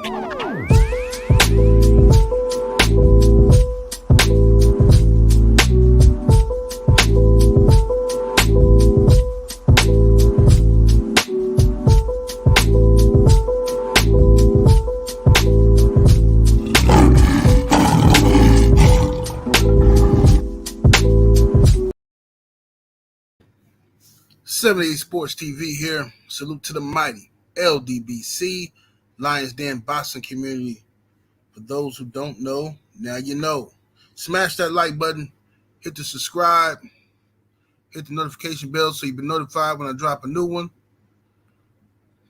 '78 Sports TV here. Salute to the mighty Ldbc, Lions Den boxing community. For those who don't know, now you know. Smash that like button, hit the subscribe, hit the notification bell so you'll be notified when I drop a new one.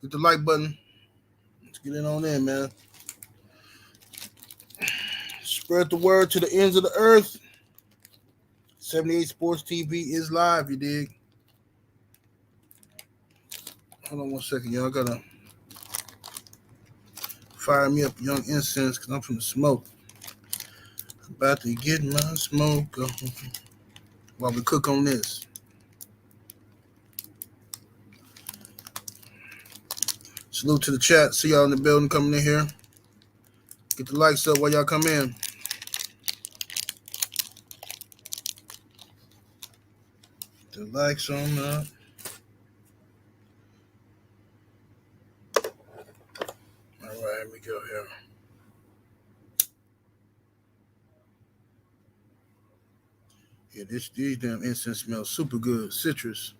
Hit the like button. Let's get it on in, man. Spread the word to the ends of the earth. 78 Sports TV is live, you dig? Hold on one second, y'all. I gotta fire me up young incense because I'm from the smoke. About to get my smoke on while we cook on this. Salute to the chat. See y'all in the building coming in here. Get the likes up while y'all come in. The likes on up. All right, here we go here. Yeah, these damn incense smells super good. Citrus.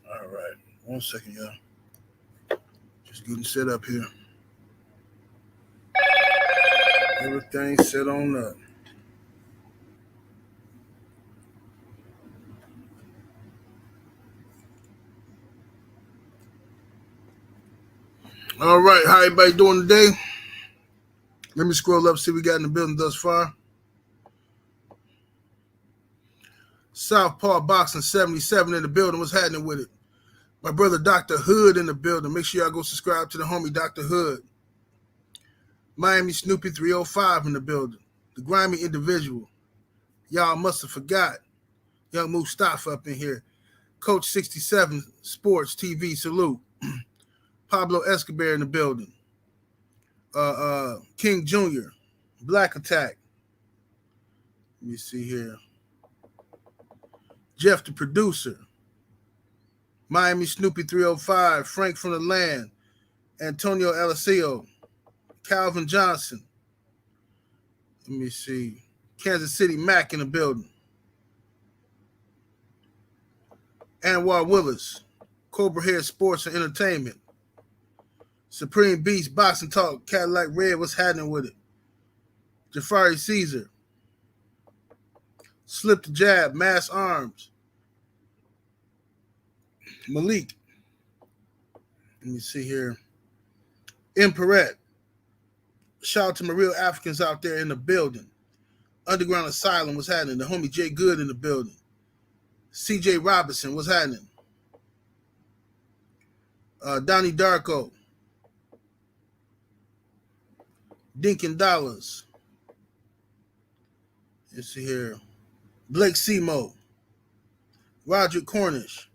All right. 1 second, y'all. Just getting set up here. Everything set on up. All right, how everybody doing today? Let me scroll up, see what we got in the building thus far. Southpaw Boxing 77 in the building. What's happening with it? My brother Dr. Hood in the building. Make sure y'all go subscribe to the homie Dr. Hood. Miami Snoopy 305 in the building. The grimy individual. Y'all must have forgot. Young Mustafa up in here. Coach 67 Sports TV. Salute. Pablo Escobar in the building. King Jr. Black Attack. Let me see here. Jeff the producer. Miami Snoopy 305. Frank from the land. Antonio Alicio. Calvin Johnson. Let me see. Kansas City Mac in the building. Anwar Willis. Cobra Head Sports and Entertainment. Supreme Beast Boxing Talk. Cadillac Red. What's happening with it? Jafari Caesar. Slip the Jab. Mass Arms. Malik. Let me see here. Imperette. Shout out to my real Africans out there in the building. Underground Asylum, what's happening? The homie Jay Good in the building. CJ Robinson, what's happening? Donnie Darko. Dinkin Dollars. Let's see here. Blake Semo. Roger Cornish.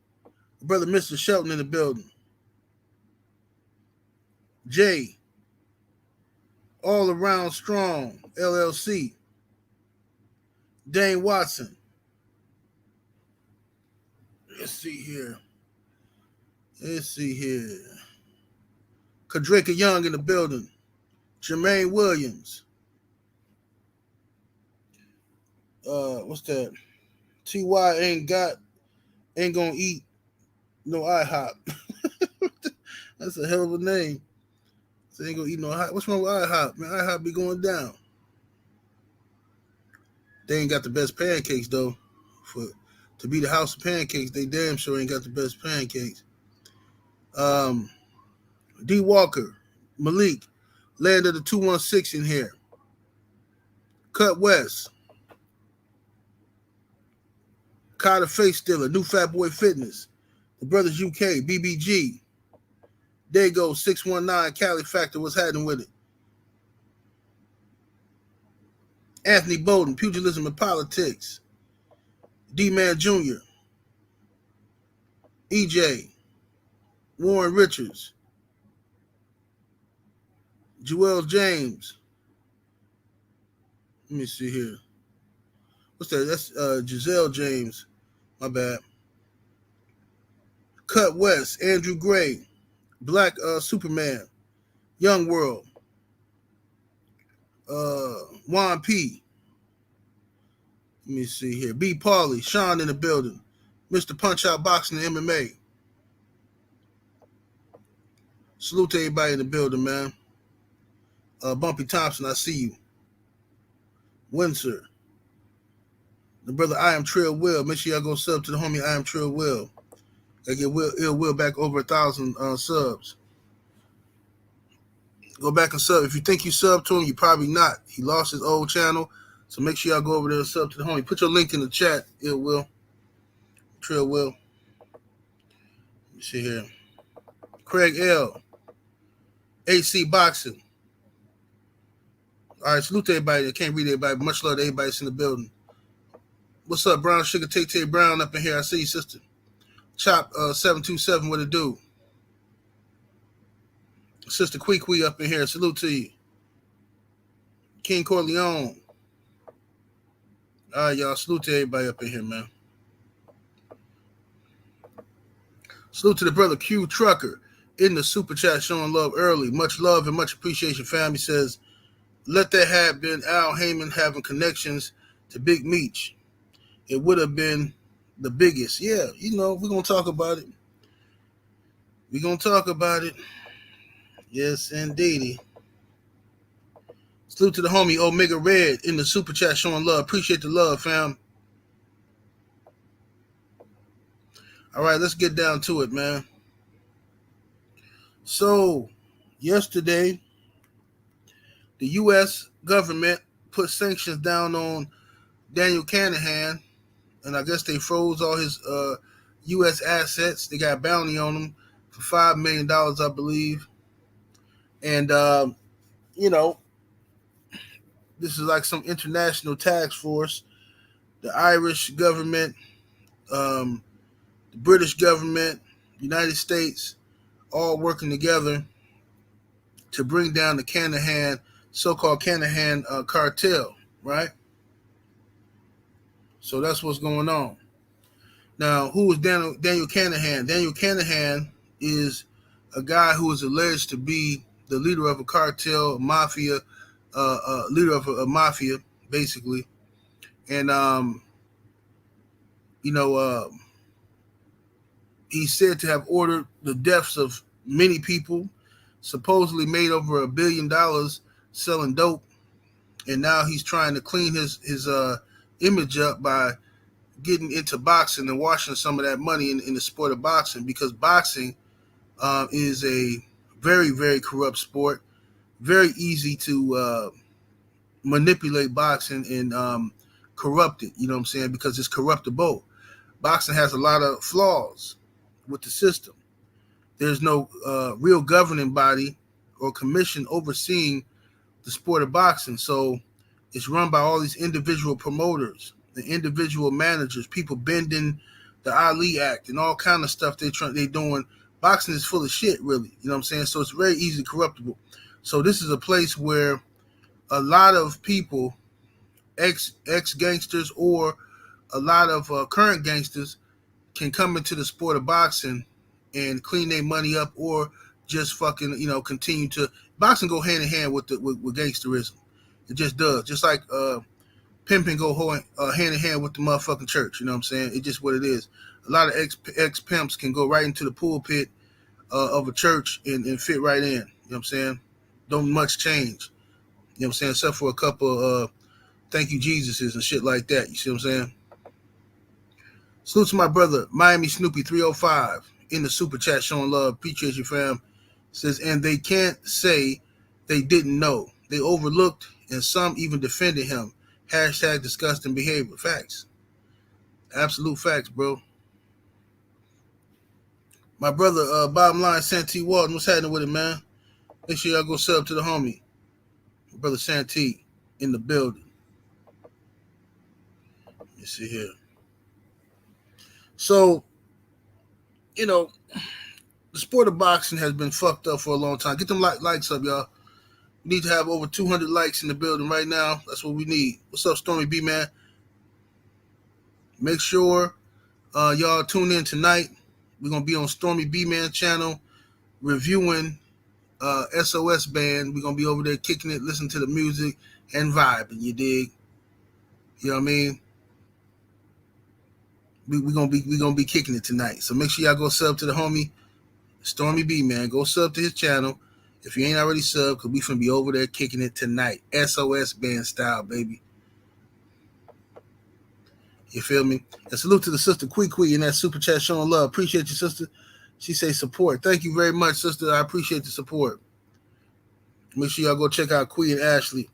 Brother Mr. Shelton in the building. Jay. All Around Strong, LLC. Dane Watson. Let's see here. Kadrika Young in the building. Jermaine Williams. What's that? TY ain't gonna eat no IHOP. That's a hell of a name. So ain't gonna eat no IHOP. What's wrong with IHOP? Man, IHOP be going down. They ain't got the best pancakes though. To be the house of pancakes, they damn sure ain't got the best pancakes. D Walker, Malik, Land of the 216 in here. Cut West. Carter Face Stealer, New Fat Boy Fitness, The Brothers UK, BBG. There you go, 619 Cali Factor, what's happening with it? Anthony Bowden, Pugilism and Politics. D-Man Jr. EJ, Warren Richards, Joel James. Let me see here. What's that? That's Giselle James. My bad. Cut West, Andrew Gray, Black Superman, Young World, Juan P. Let me see here. B. Pauly, Sean in the building, Mr. Punch Out Boxing and MMA. Salute to everybody in the building, man. Bumpy Thompson, I see you. Windsor. The brother I Am Trill Will. Make sure y'all go sub to the homie I Am Trill Will. I get Will back over 1,000 subs. Go back and sub. If you think you sub to him, you probably not. He lost his old channel. So make sure y'all go over there and sub to the homie. Put your link in the chat. It will. Trill Will. Let me see here. Craig L. AC Boxing. All right, salute to everybody. I can't read everybody. Much love to everybody that's in the building. What's up, Brown Sugar Tay Brown up in here? I see you, sister. Chop 727, what it do? Sister Quee up in here. Salute to you. King Corleone. All right, y'all. Salute to everybody up in here, man. Salute to the brother Q Trucker in the super chat showing love early. Much love and much appreciation, fam. He says, let that have been Al Heyman having connections to Big Meech. It would have been the biggest. Yeah, we're going to talk about it. We're going to talk about it. Yes, indeedy. Salute to the homie Omega Red in the super chat showing love. Appreciate the love, fam. All right, let's get down to it, man. So, yesterday, the U.S. government put sanctions down on Daniel Kinahan, and I guess they froze all his U.S. assets. They got a bounty on him for $5 million, I believe. And, this is like some international task force. The Irish government, the British government, the United States, all working together to bring down the Kinahan, so-called Kinahan cartel, right? So that's what's going on. Now, who is Daniel Kinahan? Daniel Kinahan is a guy who is alleged to be the leader of a cartel, mafia, leader of a mafia, basically. And, he's said to have ordered the deaths of many people, supposedly made over $1 billion selling dope. And now he's trying to clean his image up by getting into boxing and washing some of that money in the sport of boxing, because boxing is a very, very corrupt sport. Very easy to manipulate boxing and corrupt it, you know what I'm saying, because it's corruptible. Boxing has a lot of flaws with the system. There's no real governing body or commission overseeing the sport of boxing. So it's run by all these individual promoters, the individual managers, people bending the Ali Act and all kind of stuff they're doing. Boxing is full of shit, really. You know what I'm saying? So it's very easily corruptible. So this is a place where a lot of people, ex-gangsters or a lot of current gangsters, can come into the sport of boxing and clean their money up, or just fucking, continue to. Boxing go hand in hand with gangsterism. It just does. Just like pimping go hand in hand with the motherfucking church. You know what I'm saying? It's just what it is. A lot of ex-pimps can go right into the pulpit of a church and fit right in. You know what I'm saying? Don't much change. You know what I'm saying? Except for a couple thank you Jesuses and shit like that. You see what I'm saying? Salute to my brother, Miami Snoopy 305 in the super chat showing love. Appreciate you, fam. Says, and they can't say they didn't know. They overlooked, and some even defended him. Hashtag disgusting behavior. Facts. Absolute facts, bro. My brother, bottom line, Santee Walton, what's happening with it, man? Make sure y'all go sub to the homie. My brother Santee in the building. Let me see here. So, the sport of boxing has been fucked up for a long time. Get them likes up, y'all. We need to have over 200 likes in the building right now. That's what we need. What's up, Stormy B, man? Make sure y'all tune in tonight. We're going to be on Stormy B, man channel reviewing SOS Band. We're going to be over there kicking it, listening to the music, and vibing, you dig? You know what I mean? We're gonna be kicking it tonight. So make sure y'all go sub to the homie Stormy B, man. Go sub to his channel if you ain't already subbed, because we finna be over there kicking it tonight. SOS Band style, baby. You feel me? And salute to the sister Quee in that super chat showing love. Appreciate you, sister. She say support. Thank you very much, sister. I appreciate the support. Make sure y'all go check out Quee and Ashley.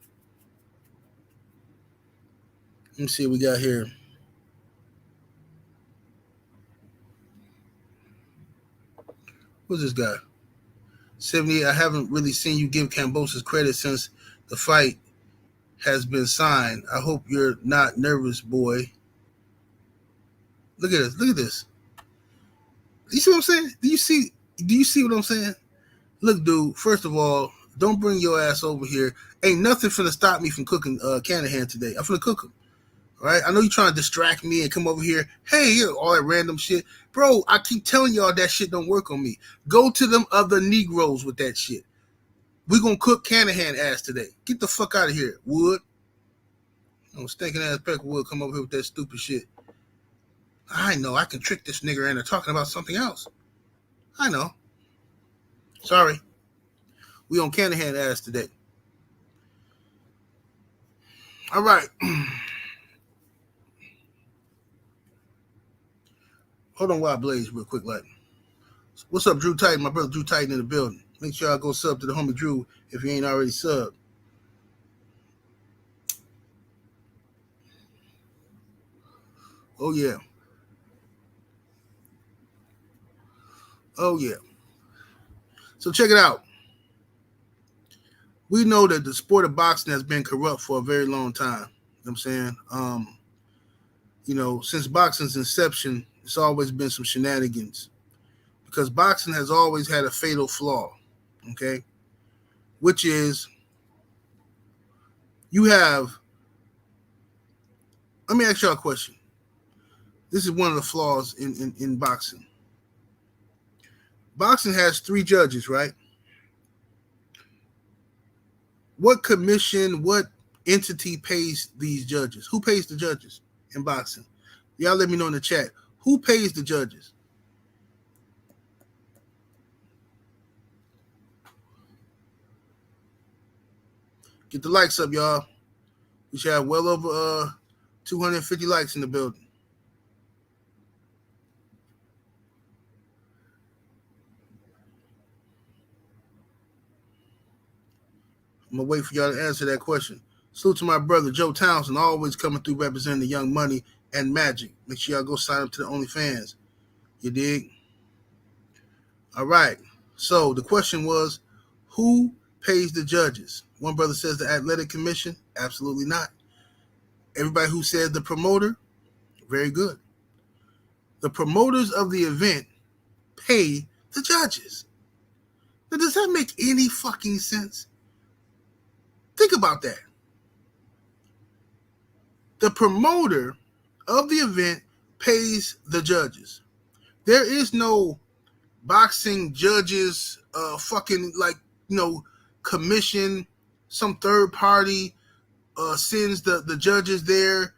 Let me see what we got here. Who's this guy? 78. I haven't really seen you give Kambosos credit since the fight has been signed. I hope you're not nervous, boy. Look at this. Look at this. You see what I'm saying? Do you see what I'm saying? Look, dude, first of all, don't bring your ass over here. Ain't nothing finna stop me from cooking Kinahan today. I'm finna cook him. All right? I know you're trying to distract me and come over here. Hey, all that random shit. Bro, I keep telling y'all that shit don't work on me. Go to them other Negroes with that shit. We gonna cook Kinahan ass today. Get the fuck out of here, Wood. Stinking ass Peckerwood come over here with that stupid shit. I know I can trick this nigger into talking about something else. I know. Sorry. We on Kinahan ass today. All right. Hold on while I blaze real quick, like. What's up, Drew Titan? My brother Drew Titan in the building. Make sure y'all go sub to the homie Drew if you ain't already subbed. Oh, yeah. Oh, yeah. So check it out. We know that the sport of boxing has been corrupt for a very long time. You know what I'm saying? Since boxing's inception, it's always been some shenanigans. Because boxing has always had a fatal flaw, okay? Which is let me ask y'all a question. This is one of the flaws in boxing. Boxing has 3 judges, right? What commission, what entity pays these judges? Who pays the judges in boxing? Y'all let me know in the chat. Who pays the judges? Get the likes up, y'all. We should have well over 250 likes in the building. I'm going to wait for y'all to answer that question. Salute to my brother, Joe Townsend, always coming through representing the Young Money and Magic. Make sure y'all go sign up to the OnlyFans. You dig? All right. So the question was, who pays the judges? One brother says the Athletic Commission. Absolutely not. Everybody who said the promoter, very good. The promoters of the event pay the judges. Now, does that make any fucking sense? Think about that. The promoter of the event pays the judges. There is no boxing judges commission, some third party sends the judges there,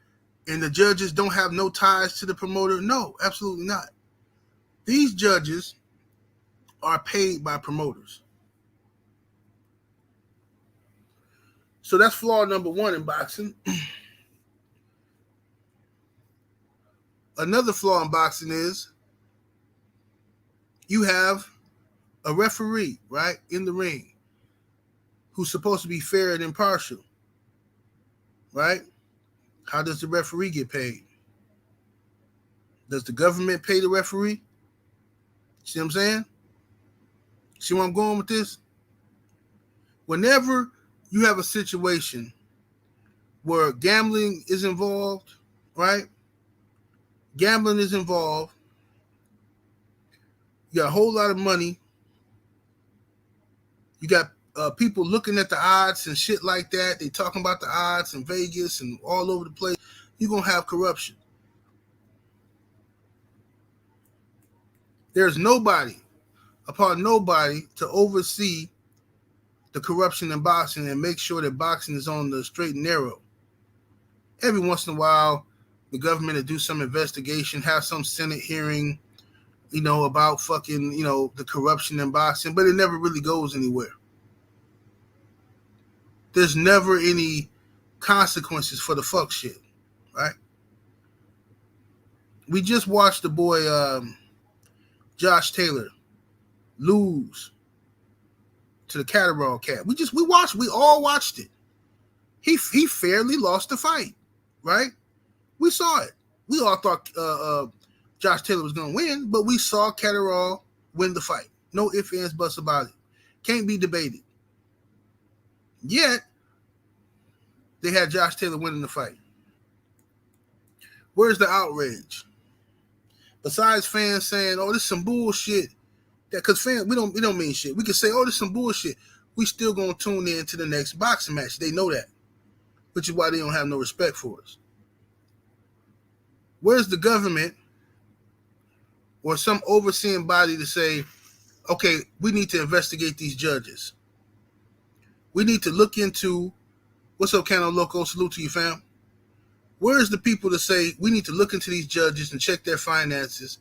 and the judges don't have no ties to the promoter. No, absolutely not. These judges are paid by promoters. So that's flaw number 1 in boxing. Another flaw in boxing is you have a referee, right, in the ring who's supposed to be fair and impartial, right? How does the referee get paid? Does the government pay the referee? See what I'm saying? See where I'm going with this? Whenever you have a situation where gambling is involved, right? Gambling is involved. You got a whole lot of money. You got people looking at the odds and shit like that. They talking about the odds in Vegas and all over the place. You're going to have corruption. There's nobody, upon nobody, to oversee the corruption in boxing and make sure that boxing is on the straight and narrow. Every once in a while, the government will do some investigation, have some Senate hearing, about fucking, the corruption in boxing, but it never really goes anywhere. There's never any consequences for the fuck shit, right? We just watched the boy Josh Taylor lose to the Catterall cat. We all watched it. He fairly lost the fight, right? We saw it. We all thought Josh Taylor was going to win, but we saw Catterall win the fight. No ifs, ands, buts about it. Can't be debated. Yet, they had Josh Taylor winning the fight. Where's the outrage? Besides fans saying, "Oh, this is some bullshit," because fans, we don't mean shit. We can say, "Oh, this is some bullshit." We still gonna tune in to the next boxing match. They know that, which is why they don't have no respect for us. Where's the government or some overseeing body to say, "Okay, we need to investigate these judges. We need to look into what's up, Cano Loco? Salute to you, fam." Where's the people to say we need to look into these judges and check their finances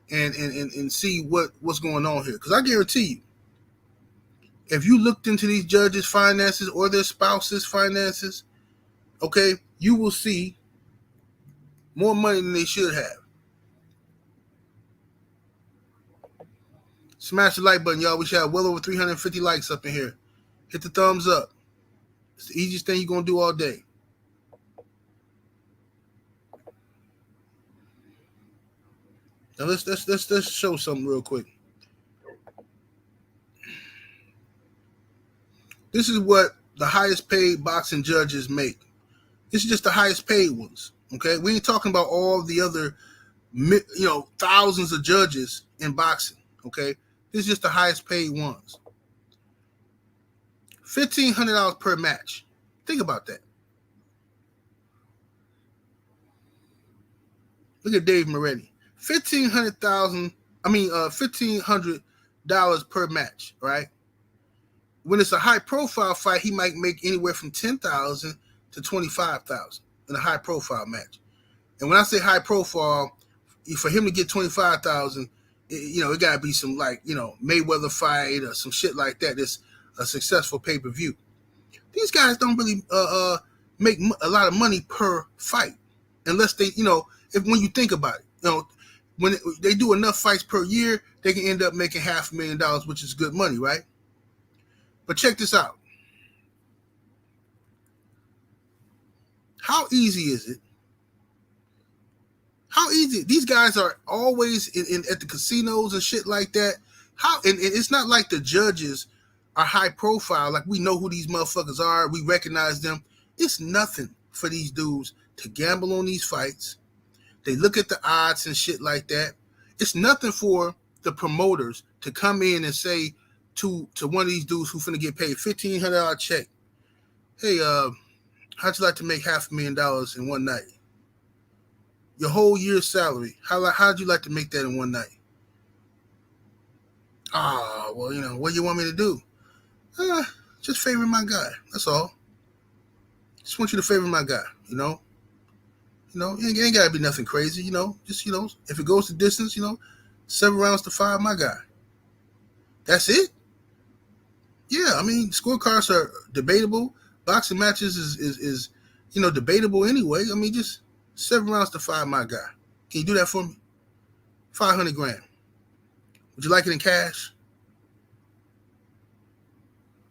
and see what's going on here? Because I guarantee you, if you looked into these judges' finances or their spouses' finances, okay, you will see more money than they should have. Smash the like button, y'all. We should have well over 350 likes up in here. Hit the thumbs up. It's the easiest thing you're going to do all day. Now let's show something real quick. This is what the highest paid boxing judges make. This is just the highest paid ones. Okay, we ain't talking about all the other, thousands of judges in boxing. Okay, this is just the highest paid ones. $1,500 per match. Think about that. Look at Dave Moretti. $1,500 per match, right? When it's a high-profile fight, he might make anywhere from $10,000 to $25,000 in a high-profile match. And when I say high-profile, for him to get $25,000, it got to be some Mayweather fight or some shit like that. That's a successful pay-per-view. These guys don't really make a lot of money per fight, unless they, when you think about it, when they do enough fights per year, they can end up making $500,000, which is good money, right? But check this out. How easy is it? How easy? These guys are always at the casinos and shit like that. And it's not like the judges are high profile. Like, we know who these motherfuckers are. We recognize them. It's nothing for these dudes to gamble on these fights. They look at the odds and shit like that. It's nothing for the promoters to come in and say to one of these dudes who finna get paid $1,500 check, "Hey, how'd you like to make $500,000 in one night? Your whole year's salary. How'd you like to make that in one night?" "Ah, well, what do you want me to do?" "Just favor my guy. That's all. Just want you to favor my guy. It ain't gotta be nothing crazy. Just if it goes the distance, 7 rounds to 5, my guy. That's it." Yeah, I mean, scorecards are debatable. Boxing matches is debatable anyway. I mean, just 7 rounds to 5, my guy. Can you do that for me? $500,000. Would you like it in cash?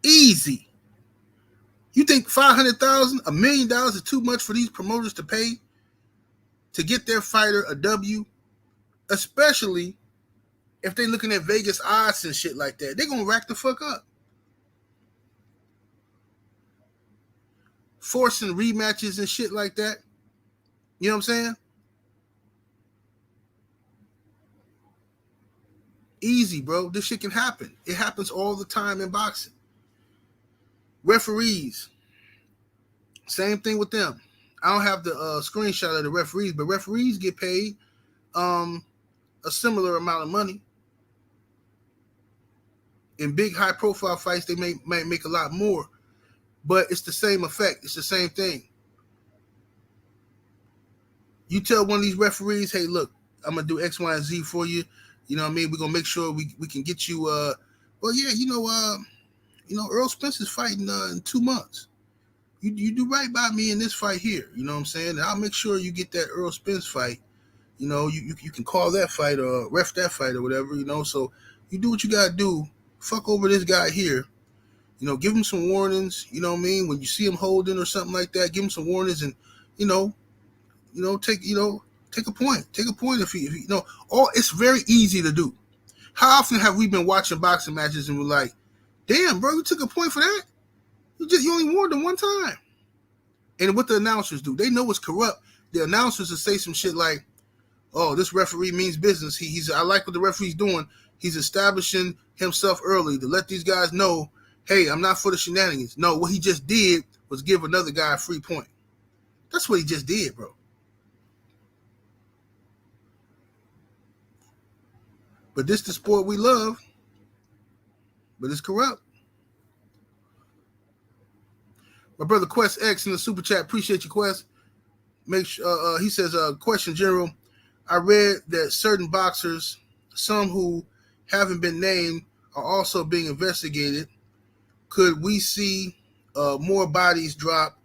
Easy. You think $500,000, $1 million is too much for these promoters to pay to get their fighter a W? Especially if they're looking at Vegas odds and shit like that. They're going to rack the fuck up. Forcing rematches and shit like that. You know what I'm saying? Easy, bro. This shit can happen. It happens all the time in boxing. Referees, same thing with them. I don't have the screenshot of the referees, but referees get paid a similar amount of money. In big, high-profile fights, they might make a lot more, but it's the same effect. It's the same thing. You tell one of these referees, hey, look, I'm going to do X, Y, and Z for you. You know what I mean? We're going to make sure we can get you, well, yeah, Earl Spencer's fighting in 2 months. You do right by me in this fight here. You know what I'm saying? And I'll make sure you get that Earl Spence fight. You know, you can call that fight or ref that fight or whatever, you know. So you do what you got to do. Fuck over this guy here. You know, give him some warnings. You know what I mean? When you see him holding or something like that, give him some warnings and, take a point. Take a point if he it's very easy to do. How often have we been watching boxing matches and we're like, damn, bro, you took a point for that? You only warned him one time. And what the announcers do, they know it's corrupt. The announcers will say some shit like, oh, this referee means business. I like what the referee's doing. He's establishing himself early to let these guys know, hey, I'm not for the shenanigans. No, what he just did was give another guy a free point. That's what he just did, bro. But this the sport we love, but it's corrupt. My brother Quest X in the super chat, appreciate you, Quest. He says, question, General. I read that certain boxers, some who haven't been named, are also being investigated. Could we see more bodies drop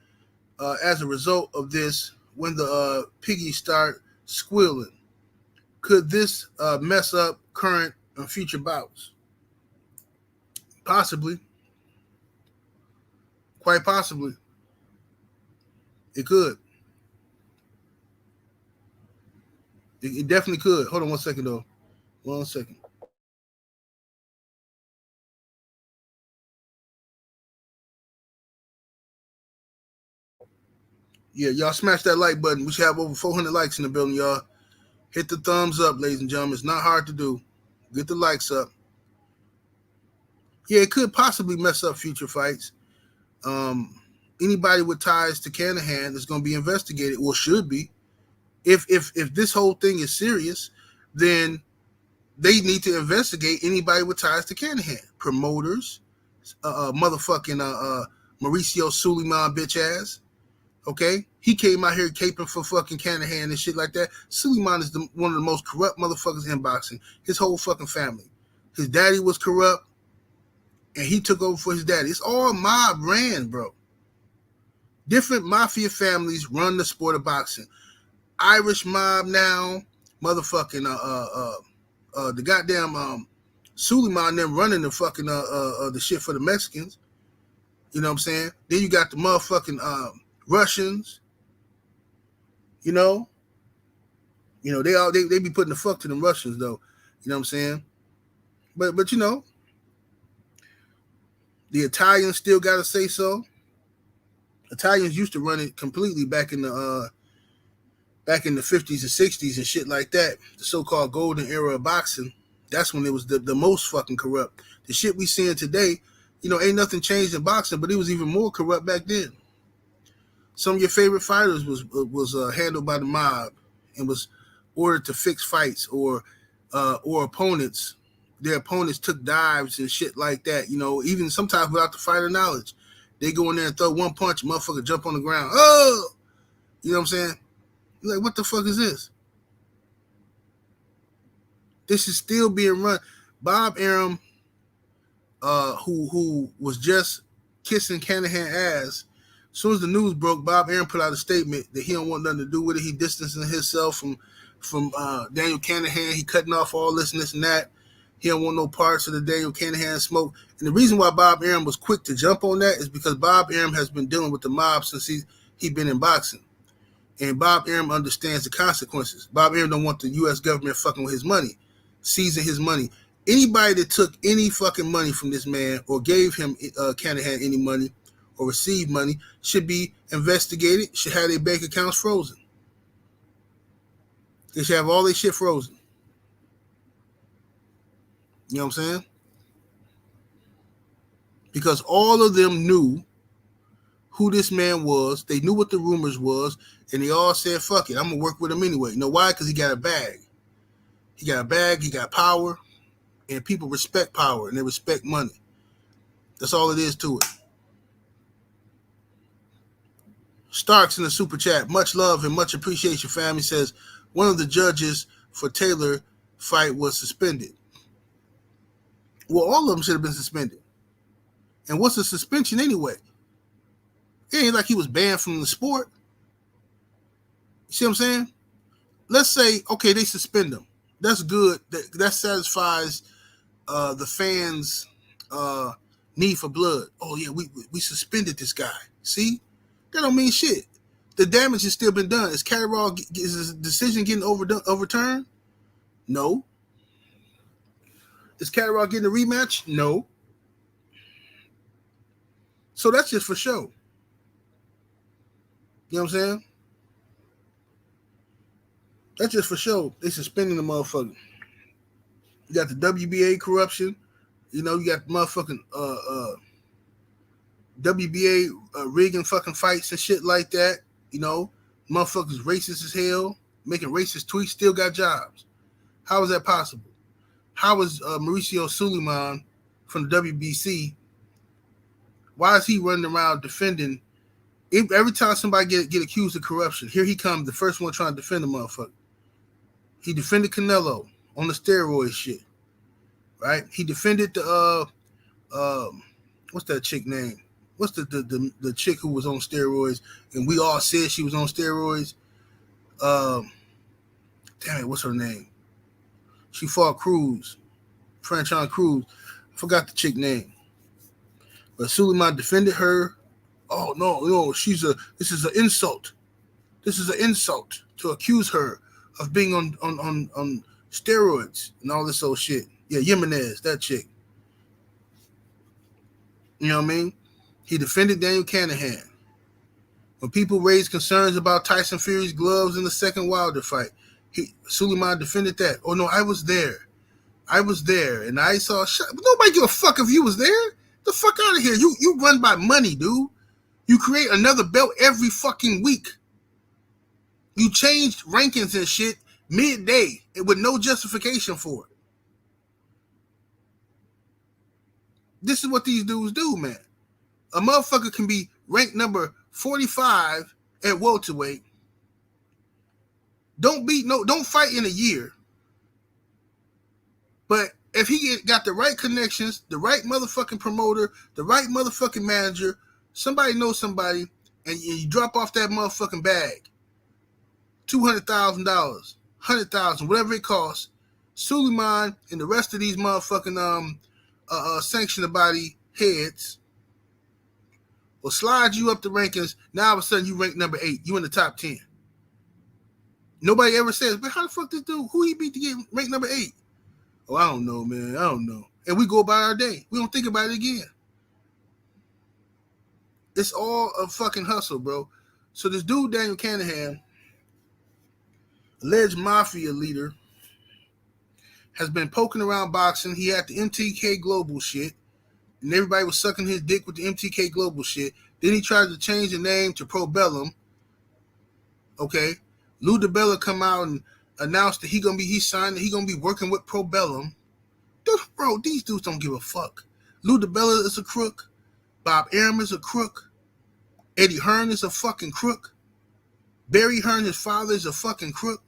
as a result of this when the piggies start squealing? Could this mess up current and future bouts? Possibly. Quite possibly. It could. It definitely could. Hold on 1 second, though. 1 second. Yeah, y'all smash that like button. We should have over 400 likes in the building, y'all. Hit the thumbs up, ladies and gentlemen. It's not hard to do. Get the likes up. Yeah, it could possibly mess up future fights. Anybody with ties to Kinahan is going to be investigated, or should be. If this whole thing is serious, then they need to investigate anybody with ties to Kinahan. Promoters, motherfucking Mauricio Suleiman bitch ass. Okay? He came out here caping for fucking Kinahan and shit like that. Suleiman is one of the most corrupt motherfuckers in boxing. His whole fucking family. His daddy was corrupt, and he took over for his daddy. It's all mob ran, bro. Different mafia families run the sport of boxing. Irish mob now, motherfucking the goddamn Suleiman them running the fucking the shit for the Mexicans. You know what I'm saying? Then you got the motherfucking Russians. You know they be putting the fuck to them Russians though. You know what I'm saying? But the Italians still got to say so. Italians used to run it completely back in the 50s and 60s and shit like that. The so-called golden era of boxing. That's when it was the most fucking corrupt. The shit we seeing today, ain't nothing changed in boxing, but it was even more corrupt back then. Some of your favorite fighters was handled by the mob and was ordered to fix fights or opponents. Their opponents took dives and shit like that. Even sometimes without the fighter knowledge. They go in there and throw one punch, motherfucker jump on the ground. Oh! You know what I'm saying? You're like, what the fuck is this? This is still being run. Bob Arum, who was just kissing Kinahan ass, as soon as the news broke, Bob Arum put out a statement that he don't want nothing to do with it. He distancing himself from Daniel Kinahan. He cutting off all this and this and that. He don't want no parts of the Daniel Kinahan smoke. And the reason why Bob Arum was quick to jump on that is because Bob Arum has been dealing with the mob since he been in boxing. And Bob Arum understands the consequences. Bob Arum don't want the U.S. government fucking with his money, seizing his money. Anybody that took any fucking money from this man or gave him Kinahan any money or received money should be investigated, should have their bank accounts frozen. They should have all their shit frozen. You know what I'm saying? Because all of them knew who this man was. They knew what the rumors was, and they all said, fuck it, I'm going to work with him anyway. You know why? Because he got a bag. He got a bag, he got power, and people respect power, and they respect money. That's all it is to it. Starks in the super chat, much love and much appreciation, fam. He says, one of the judges for Taylor fight was suspended. Well, all of them should have been suspended. And what's a suspension anyway? It ain't like he was banned from the sport. You see what I'm saying? Let's say, okay, they suspend him. That's good. That satisfies the fans' need for blood. Oh, yeah, we suspended this guy. See? That don't mean shit. The damage has still been done. Is his decision getting overturned? No. Is Catterall getting a rematch? No. So that's just for show. You know what I'm saying? That's just for show. They suspending the motherfucker. You got the WBA corruption. You know, you got motherfucking WBA rigging fucking fights and shit like that. You know, motherfuckers racist as hell, making racist tweets, still got jobs. How is that possible? How is Mauricio Suleiman from the WBC, why is he running around defending? Every time somebody get accused of corruption, here he comes, the first one trying to defend the motherfucker. He defended Canelo on the steroid shit, right? He defended the what's that chick name? What's the chick who was on steroids and we all said she was on steroids? Damn it, what's her name? She fought Cruz, Franchon Cruz. I forgot the chick name. But Suleiman defended her. Oh no, this is an insult. This is an insult to accuse her of being on steroids and all this old shit. Yeah, Jimenez, that chick. You know what I mean? He defended Daniel Kinahan. When people raised concerns about Tyson Fury's gloves in the second Wilder fight, Suleiman defended that. Oh no, I was there, and I saw. Nobody give a fuck if you was there. The fuck out of here. You run by money, dude. You create another belt every fucking week. You changed rankings and shit midday with no justification for it. This is what these dudes do, man. A motherfucker can be ranked number 45 at welterweight. Don't fight in a year. But if he got the right connections, the right motherfucking promoter, the right motherfucking manager, somebody knows somebody, and you drop off that motherfucking bag, $200,000, $100,000, whatever it costs, Suleiman and the rest of these motherfucking sanctioned body heads will slide you up the rankings. Now all of a sudden you rank number 8. You in the top 10. Nobody ever says, but how the fuck this dude? Who he beat to get ranked number 8? Oh, I don't know, man. I don't know. And we go about our day. We don't think about it again. It's all a fucking hustle, bro. So this dude, Daniel Kinahan, alleged mafia leader, has been poking around boxing. He had the MTK Global shit, and everybody was sucking his dick with the MTK Global shit. Then he tried to change the name to Probellum. Okay. Ldbc come out and announced that he signed that he gonna be working with Probellum. Dude, bro, these dudes don't give a fuck. Ldbc is a crook. Bob Arum is a crook. Eddie Hearn is a fucking crook. Barry Hearn, his father, is a fucking crook.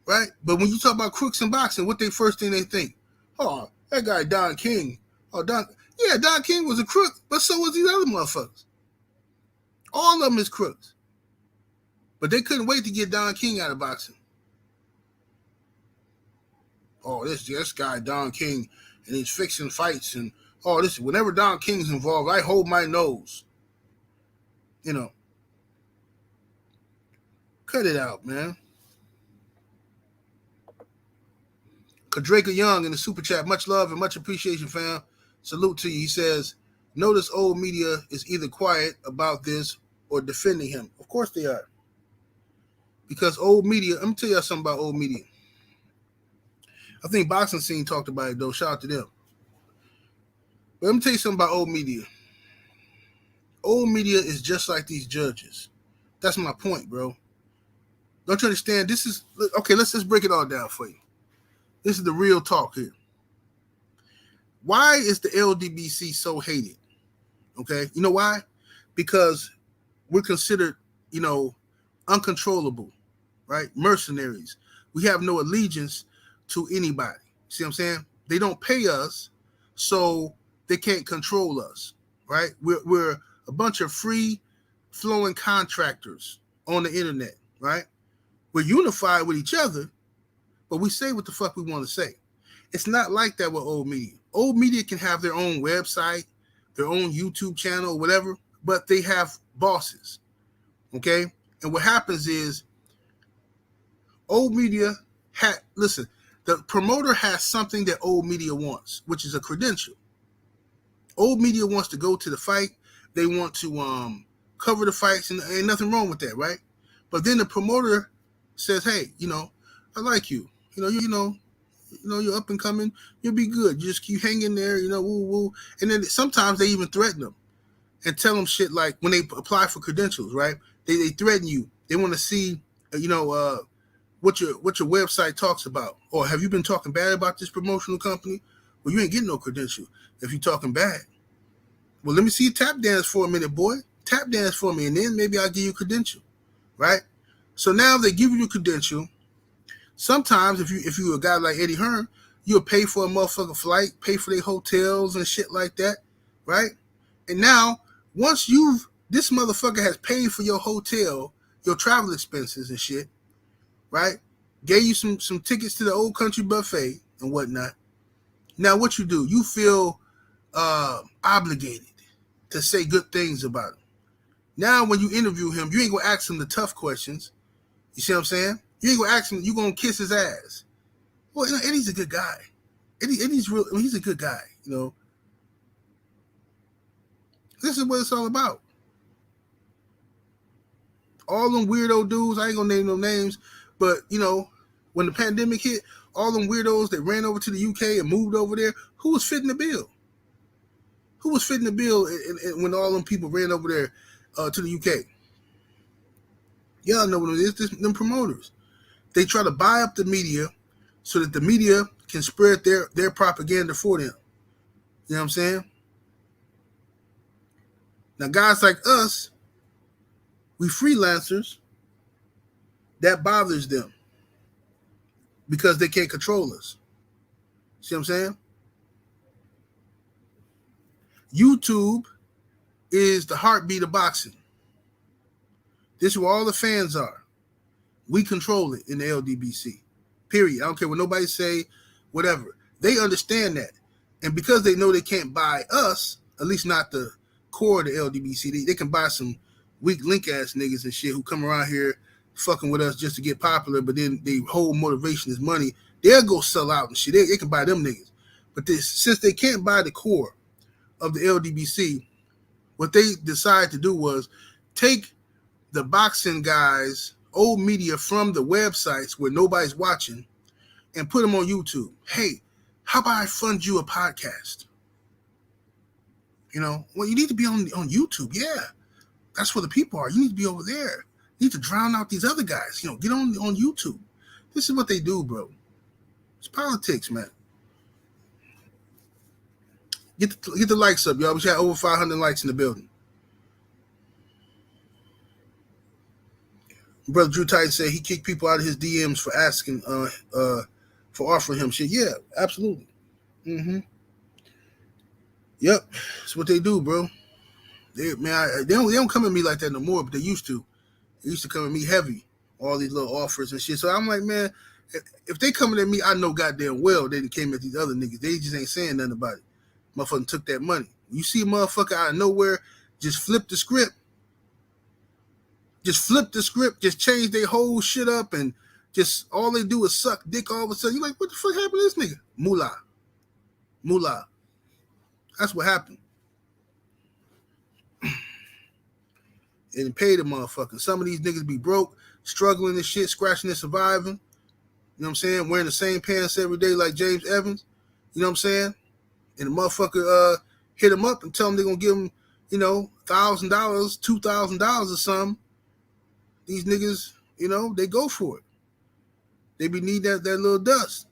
Right? But when you talk about crooks in boxing, what they first thing they think? Oh, that guy Don King. Oh, Don King was a crook, but so was these other motherfuckers. All of them is crooks. But they couldn't wait to get Don King out of boxing. Oh, this guy Don King, and he's fixing fights, and whenever Don King's involved, I hold my nose. You know. Cut it out, man. Kadraka Young in the super chat. Much love and much appreciation, fam. Salute to you. He says, notice old media is either quiet about this or defending him. Of course they are. Because old media, let me tell y'all something about old media. I think boxing scene talked about it though. Shout out to them. But let me tell you something about old media. Old media is just like these judges. That's my point, bro. Don't you understand? This is okay. Let's just break it all down for you. This is the real talk here. Why is the Ldbc so hated? Okay, you know why? Because we're considered, uncontrollable, right? Mercenaries. We have no allegiance to anybody. See what I'm saying? They don't pay us, so they can't control us, right? We're a bunch of free flowing contractors on the internet, right? We're unified with each other, but we say what the fuck we want to say. It's not like that with old media. Old media can have their own website, their own YouTube channel, whatever, but they have bosses, okay? And what happens is old media the promoter has something that old media wants, which is a credential. Old media wants to go to the fight. They want to cover the fights, and ain't nothing wrong with that, right? But then the promoter says, hey, I like you. You're up and coming. You'll be good. You just keep hanging there, woo, woo. And then sometimes they even threaten them and tell them shit like when they apply for credentials, right? They threaten you. They want to see, what your website talks about. Or have you been talking bad about this promotional company? Well, you ain't getting no credential if you're talking bad. Well, let me see you tap dance for a minute, boy. Tap dance for me, and then maybe I'll give you a credential, right? So now they give you a credential. Sometimes if you a guy like Eddie Hearn, you'll pay for a motherfucking flight, pay for their hotels and shit like that, right? And now, once this motherfucker has paid for your hotel, your travel expenses and shit, right? Gave you some tickets to the old country buffet and whatnot. Now what you do? You feel obligated to say good things about him. Now when you interview him, you ain't gonna ask him the tough questions. You see what I'm saying? You ain't gonna ask him. You gonna kiss his ass. Well, Eddie's a good guy. Eddie's real. He's a good guy. This is what it's all about. All them weirdo dudes. I ain't gonna name no names, but when the pandemic hit, all them weirdos that ran over to the UK and moved over there, who was fitting the bill? Who was fitting the bill when all them people ran over there to the UK? Y'all know what it is. Them promoters. They try to buy up the media so that the media can spread their propaganda for them. You know what I'm saying? Now, guys like us, we freelancers, that bothers them because they can't control us. See what I'm saying? YouTube is the heartbeat of boxing. This is where all the fans are. We control it in the Ldbc. Period. I don't care what nobody say, whatever. They understand that. And because they know they can't buy us, at least not the core of the Ldbc, they can buy some weak link ass niggas and shit who come around here fucking with us just to get popular, but then their whole motivation is money. They'll go sell out and shit. They can buy them niggas. But since they can't buy the core of the Ldbc, what they decided to do was take the boxing guys' old media from the websites where nobody's watching and put them on YouTube. Hey, how about I fund you a podcast? Well, you need to be on YouTube. Yeah, that's where the people are. You need to be over there. You need to drown out these other guys. Get on YouTube. This is what they do, bro. It's politics, man. Get the likes up, y'all. We had over 500 likes in the building. Brother Drew Titan said he kicked people out of his DMs for asking, for offering him shit. Yeah, absolutely. Mm-hmm. Yep, that's what they do, bro. They don't come at me like that no more, but they used to. They used to come at me heavy, all these little offers and shit. So I'm like, man, if they coming at me, I know goddamn well they came at these other niggas. They just ain't saying nothing about it. Motherfucker took that money. You see a motherfucker out of nowhere just flip the script. Just change their whole shit up, and just all they do is suck dick all of a sudden. You're like, what the fuck happened to this nigga? Moolah. That's what happened. And pay the motherfucker. Some of these niggas be broke, struggling and shit, scratching and surviving. You know what I'm saying? Wearing the same pants every day like James Evans. You know what I'm saying? And the motherfucker hit him up and tell him they're going to give him, $1,000, $2,000 or something. These niggas, they go for it. They be need that little dust.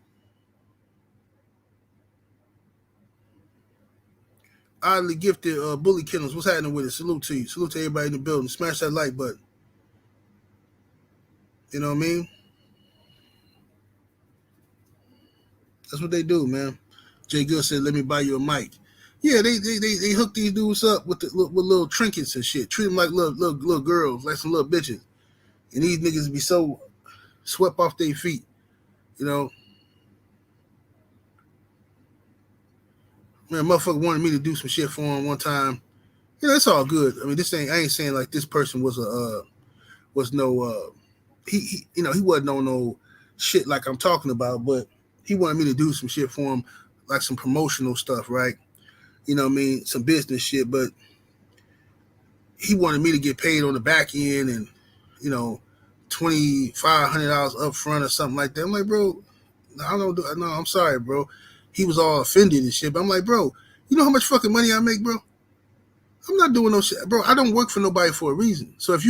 Oddly gifted Bully Kennels. What's happening with it? Salute to you. Salute to everybody in the building. Smash that like button. You know what I mean? That's what they do, man. Jay Good said, "Let me buy you a mic." Yeah, they hook these dudes up with little trinkets and shit. Treat them like little girls, like some little bitches. And these niggas be so swept off their feet, Man, motherfucker wanted me to do some shit for him one time. It's all good. I mean, I ain't saying like this person was he wasn't on no shit like I'm talking about, but he wanted me to do some shit for him, like some promotional stuff, right? You know what I mean? Some business shit, but he wanted me to get paid on the back end and, $2,500 up front or something like that. I'm like, bro, I'm sorry, bro. He was all offended and shit, but I'm like, bro, you know how much fucking money I make, bro? I'm not doing no shit, bro. I don't work for nobody for a reason. So if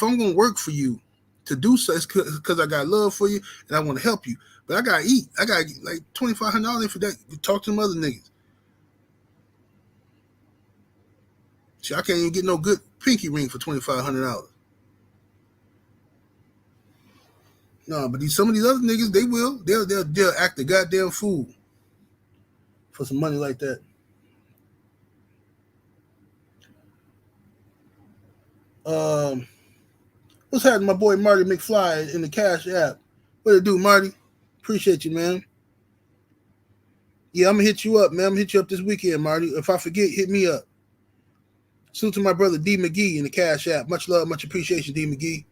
I'm gonna work for you to do so, it's because I got love for you and I want to help you. But I gotta eat. I gotta get like $2,500 for that. Talk to them other niggas. See, I can't even get no good pinky ring for $2,500. No, but some of these other niggas, they will. They'll act a goddamn fool for some money like that. What's happening, my boy Marty McFly in the Cash app? What it do, Marty? Appreciate you, man. Yeah, I'm gonna hit you up, man. I'm gonna hit you up this weekend, Marty. If I forget, hit me up. Salute to my brother D McGee in the Cash app. Much love, much appreciation, D McGee.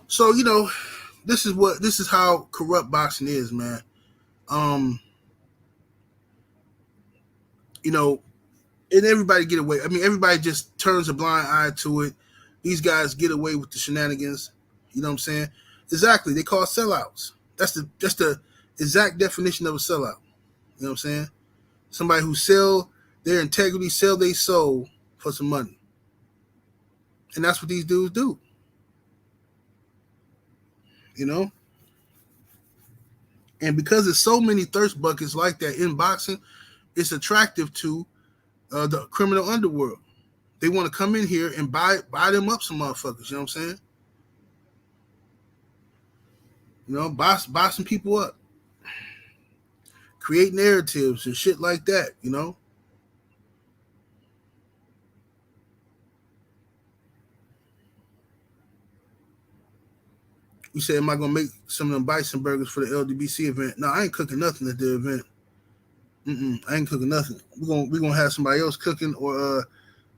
So, this is how corrupt boxing is, man. And everybody get away. I mean, everybody just turns a blind eye to it. These guys get away with the shenanigans. You know what I'm saying? Exactly. They call sellouts. That's the exact definition of a sellout. You know what I'm saying? Somebody who sell their integrity, sell their soul for some money. And that's what these dudes do. And because there's so many thirst buckets like that in boxing, it's attractive to the criminal underworld. They want to come in here and buy them up some motherfuckers. You know what I'm saying? Buy some people up. Create narratives and shit like that, You say, am I going to make some of them bison burgers for the Ldbc event? No, I ain't cooking nothing at the event. I ain't cooking nothing. We're gonna have somebody else cooking or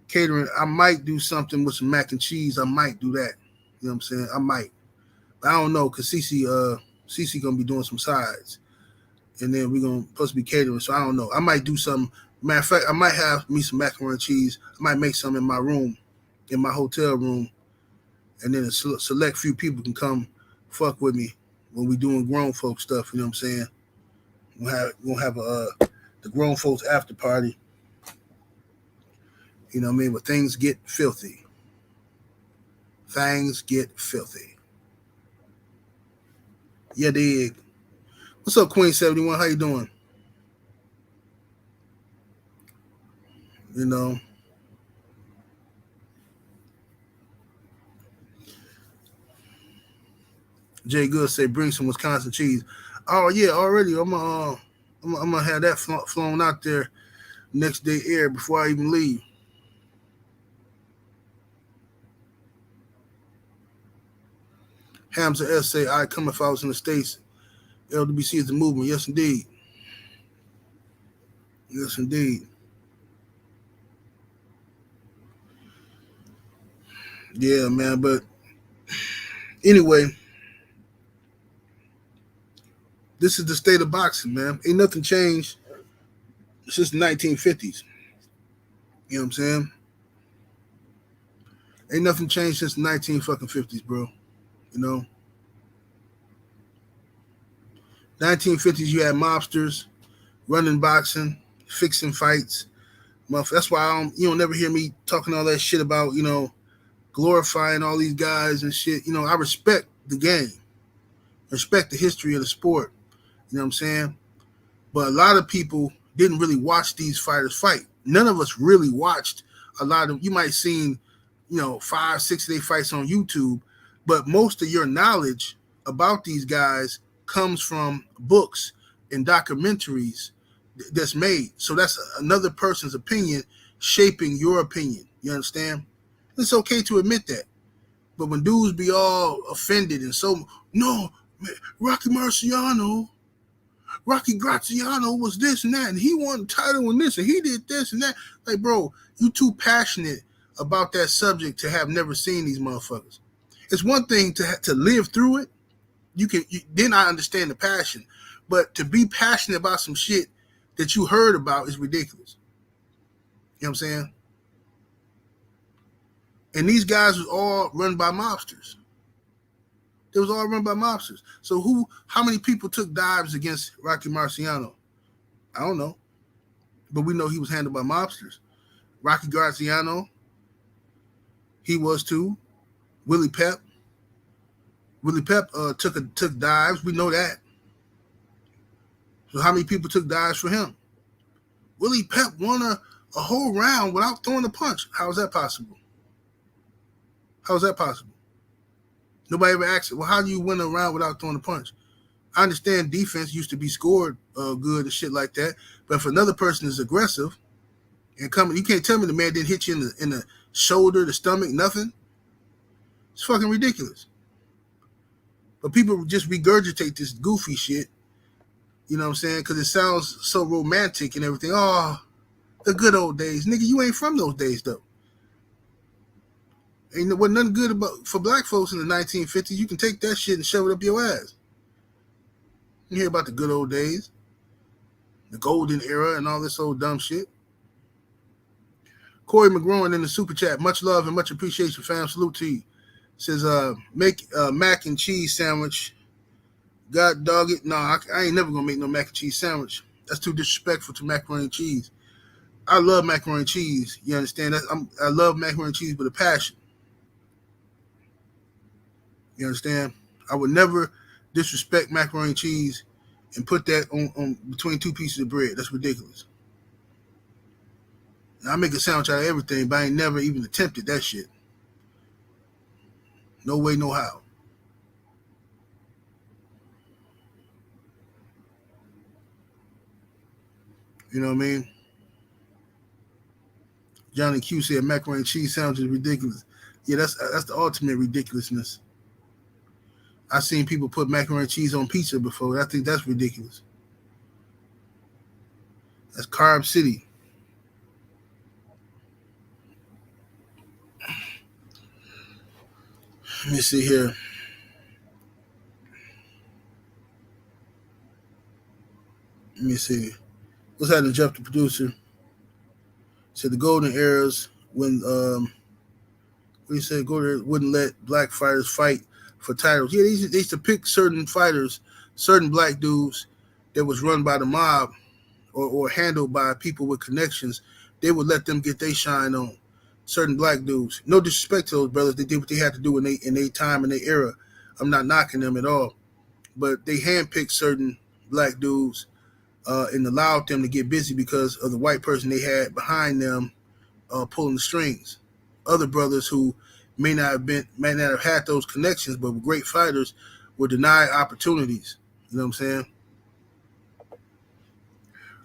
catering. I might do something with some mac and cheese. I might do that. You know what I'm saying? I might. But I don't know, because Cece gonna be doing some sides. And then we're supposed to be catering. So I don't know. I might do something. Matter of fact, I might have me some macaroni and cheese. I might make some in my room, in my hotel room. And then a select few people can come fuck with me when we doing grown folk stuff. You know what I'm saying? We'll have the grown folks after party. You know what I mean? But things get filthy. Things get filthy. Yeah, dig. What's up, Queen 71? How you doing? Jay Good say bring some Wisconsin cheese. Oh yeah, already. I'm gonna have that flown out there next day air before I even leave. Hamza S say I come if I was in the States. Ldbc is the movement. Yes indeed. Yes indeed. Yeah, man. But anyway, this is the state of boxing, man. Ain't nothing changed since the 1950s. You know what I'm saying? Ain't nothing changed since the 1950s, bro. You know, 1950s you had mobsters running boxing, fixing fights. That's why you don't never hear me talking all that shit about glorifying all these guys and shit. I respect the game, respect the history of the sport. You know what I'm saying? But a lot of people didn't really watch these fighters fight. None of us really watched a lot of. You might have seen, 5-6 day fights on YouTube, but most of your knowledge about these guys comes from books and documentaries that's made. So that's another person's opinion shaping your opinion. You understand? It's okay to admit that. But when dudes be all offended and no, man, Rocky Graziano was this and that, and he won the title in this, and he did this and that. Like, bro, you too passionate about that subject to have never seen these motherfuckers. It's one thing to live through it. Then I understand the passion. But to be passionate about some shit that you heard about is ridiculous. You know what I'm saying? And these guys was all run by mobsters. They was all run by mobsters. So how many people took dives against Rocky Marciano? I don't know. But we know he was handled by mobsters. Rocky Graziano, he was too. Willie Pep took dives. We know that. So how many people took dives for him? Willie Pep won a whole round without throwing a punch. How is that possible? How is that possible? Nobody ever asked, well, how do you win a round without throwing a punch? I understand defense used to be scored good and shit like that, but if another person is aggressive and coming, you can't tell me the man didn't hit you in the shoulder, the stomach, nothing. It's fucking ridiculous. But people just regurgitate this goofy shit, you know what I'm saying? Because it sounds so romantic and everything. Oh, the good old days. Nigga, you ain't from those days, though. Ain't nothing good about for black folks in the 1950s. You can take that shit and shove it up your ass. You hear about the good old days, the golden era, and all this old dumb shit. Corey McGroin in the super chat. Much love and much appreciation, fam. Salute to you. Says, make a mac and cheese sandwich. God dog it. No, I ain't never gonna make no mac and cheese sandwich. That's too disrespectful to macaroni and cheese. I love macaroni and cheese. You understand? I love macaroni and cheese with a passion. You understand? I would never disrespect macaroni and cheese and put that on between two pieces of bread. That's ridiculous. Now, I make a sandwich out of everything, but I ain't never even attempted that shit. No way, no how. You know what I mean? Johnny Q said macaroni and cheese sandwich is ridiculous. Yeah, that's the ultimate ridiculousness. I've seen people put macaroni and cheese on pizza before. I think that's ridiculous. That's Carb City. Let me see here. Let me see. What's happening, Jeff, the producer? Said the golden eras when what he said, golden wouldn't let black fighters fight for titles. Yeah, they used to pick certain fighters, certain black dudes that was run by the mob or handled by people with connections. They would let them get their shine on. Certain black dudes. No disrespect to those brothers. They did what they had to do in their time and their era. I'm not knocking them at all. But they handpicked certain black dudes and allowed them to get busy because of the white person they had behind them pulling the strings. Other brothers who may not have had those connections, but were great fighters, were denied opportunities. You know what I'm saying?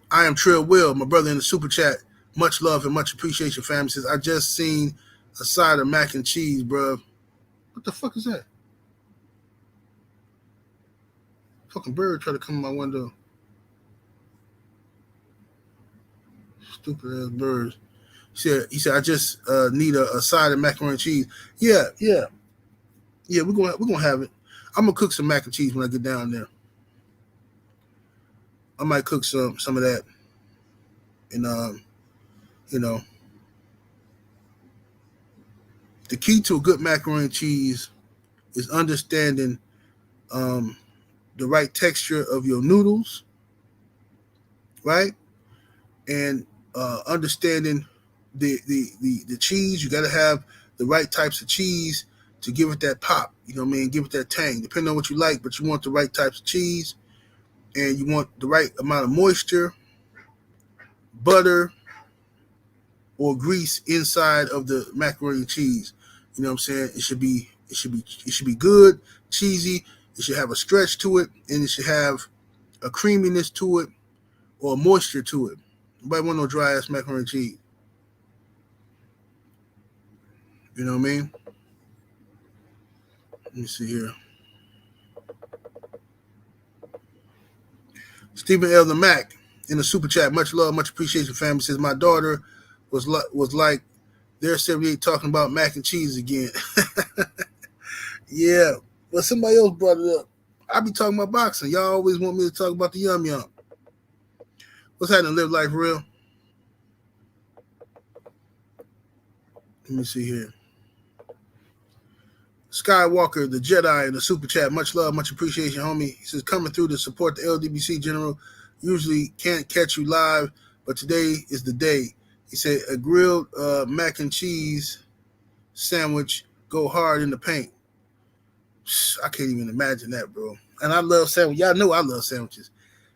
I am Trill Will, my brother in the super chat. Much love and much appreciation, family. Says, I just seen a side of mac and cheese, bro. What the fuck is that? Fucking bird tried to come in my window. Stupid ass birds. He said, I just need a side of macaroni and cheese. Yeah. We're gonna have it. I'm gonna cook some mac and cheese when I get down there. I might cook some of that, and The key to a good macaroni and cheese is understanding the right texture of your noodles, right? And understanding the cheese. You got to have the right types of cheese to give it that pop. You know what I mean? Give it that tang, depending on what you like. But you want the right types of cheese, and you want the right amount of moisture, butter, or grease inside of the macaroni and cheese. You know what I'm saying? It should be good, cheesy. It should have a stretch to it, and it should have a creaminess to it or a moisture to it. Nobody want no dry ass macaroni and cheese. You know what I mean? Let me see here. Stephen L. the Mac in the super chat. Much love, much appreciation, family. Says my daughter was like they're 78 talking about mac and cheese again. Yeah. Well, somebody else brought it up. I be talking about boxing. Y'all always want me to talk about the yum yum. What's happening? Live life real. Let me see here. Skywalker, the Jedi, in the super chat. Much love, much appreciation, homie. He says, coming through to support the Ldbc General. Usually can't catch you live, but today is the day. He said, a grilled mac and cheese sandwich go hard in the paint. I can't even imagine that, bro. And I love sandwiches. Y'all know I love sandwiches.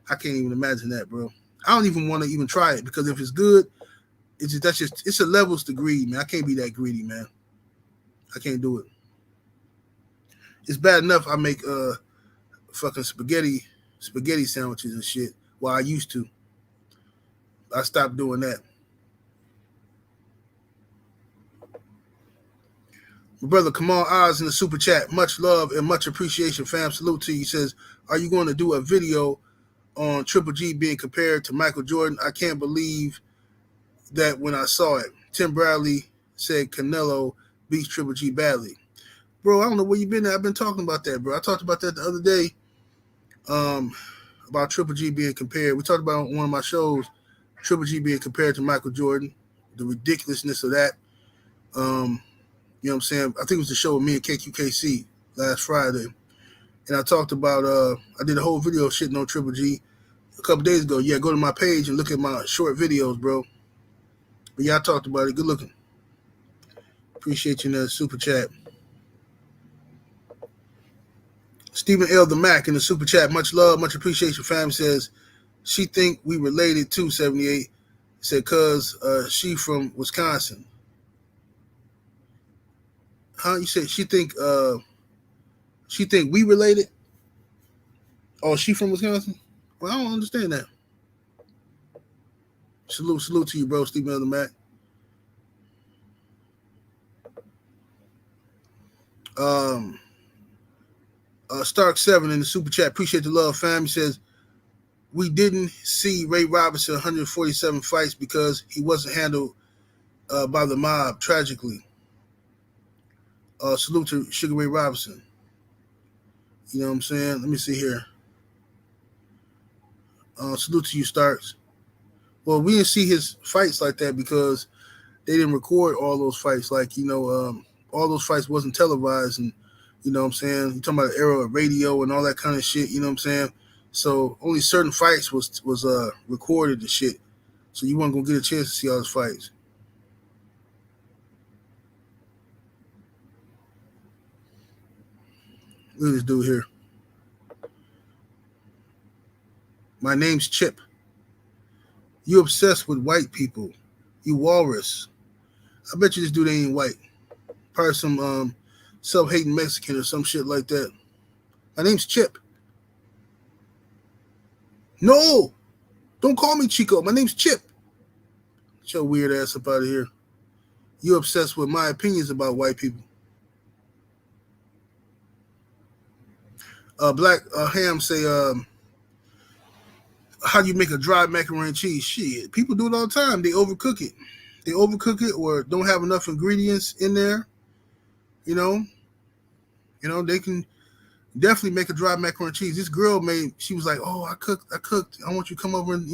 I can't even imagine that, bro. I don't even want to even try it because if it's good, it's a levels to greed, man. I can't be that greedy, man. I can't do it. It's bad enough I make fucking spaghetti sandwiches and shit. Well, I used to. I stopped doing that. My brother Kamal Oz in the super chat. Much love and much appreciation, fam. Salute to you. He says, are you going to do a video on Triple G being compared to Michael Jordan? I can't believe that when I saw it. Tim Bradley said Canelo beats Triple G badly. Bro, I don't know where you been at. I've been talking about that, bro. I talked about that the other day, about Triple G being compared. We talked about on one of my shows, Triple G being compared to Michael Jordan, the ridiculousness of that. You know what I'm saying? I think it was the show with me and KQKC last Friday. And I talked about, I did a whole video shitting on Triple G a couple days ago. Yeah, go to my page and look at my short videos, bro. But yeah, I talked about it. Good looking. Appreciate you in the super chat. Stephen L. the Mac in the super chat. Much love, much appreciation. Fam says she think we related to 78. Said cause she from Wisconsin. Huh? You said she think we related? Oh, she from Wisconsin? Well, I don't understand that. Salute to you, bro, Stephen L. the Mac. Stark 7 in the super chat. Appreciate the love, fam. He says, we didn't see Ray Robinson 147 fights because he wasn't handled by the mob, tragically. Salute to Sugar Ray Robinson. You know what I'm saying? Let me see here. Salute to you, Starks. Well, we didn't see his fights like that because they didn't record all those fights. Like, you know, all those fights wasn't televised. And, you know what I'm saying? You're talking about the era of radio and all that kind of shit. You know what I'm saying? So only certain fights was recorded and shit. So you weren't going to get a chance to see all those fights. Look at this dude here. My name's Chip. You obsessed with white people. You walrus. I bet you this dude ain't white. Probably some self-hating Mexican or some shit like that. My name's Chip. No! Don't call me Chico. My name's Chip. Get your weird ass up out of here. You obsessed with my opinions about white people. Black Ham say, how do you make a dry macaroni and cheese? Shit, people do it all the time. They overcook it. They overcook it or don't have enough ingredients in there. You know, they can definitely make a dry macaroni and cheese. This girl she was like, oh, I cooked. I want you to come over and,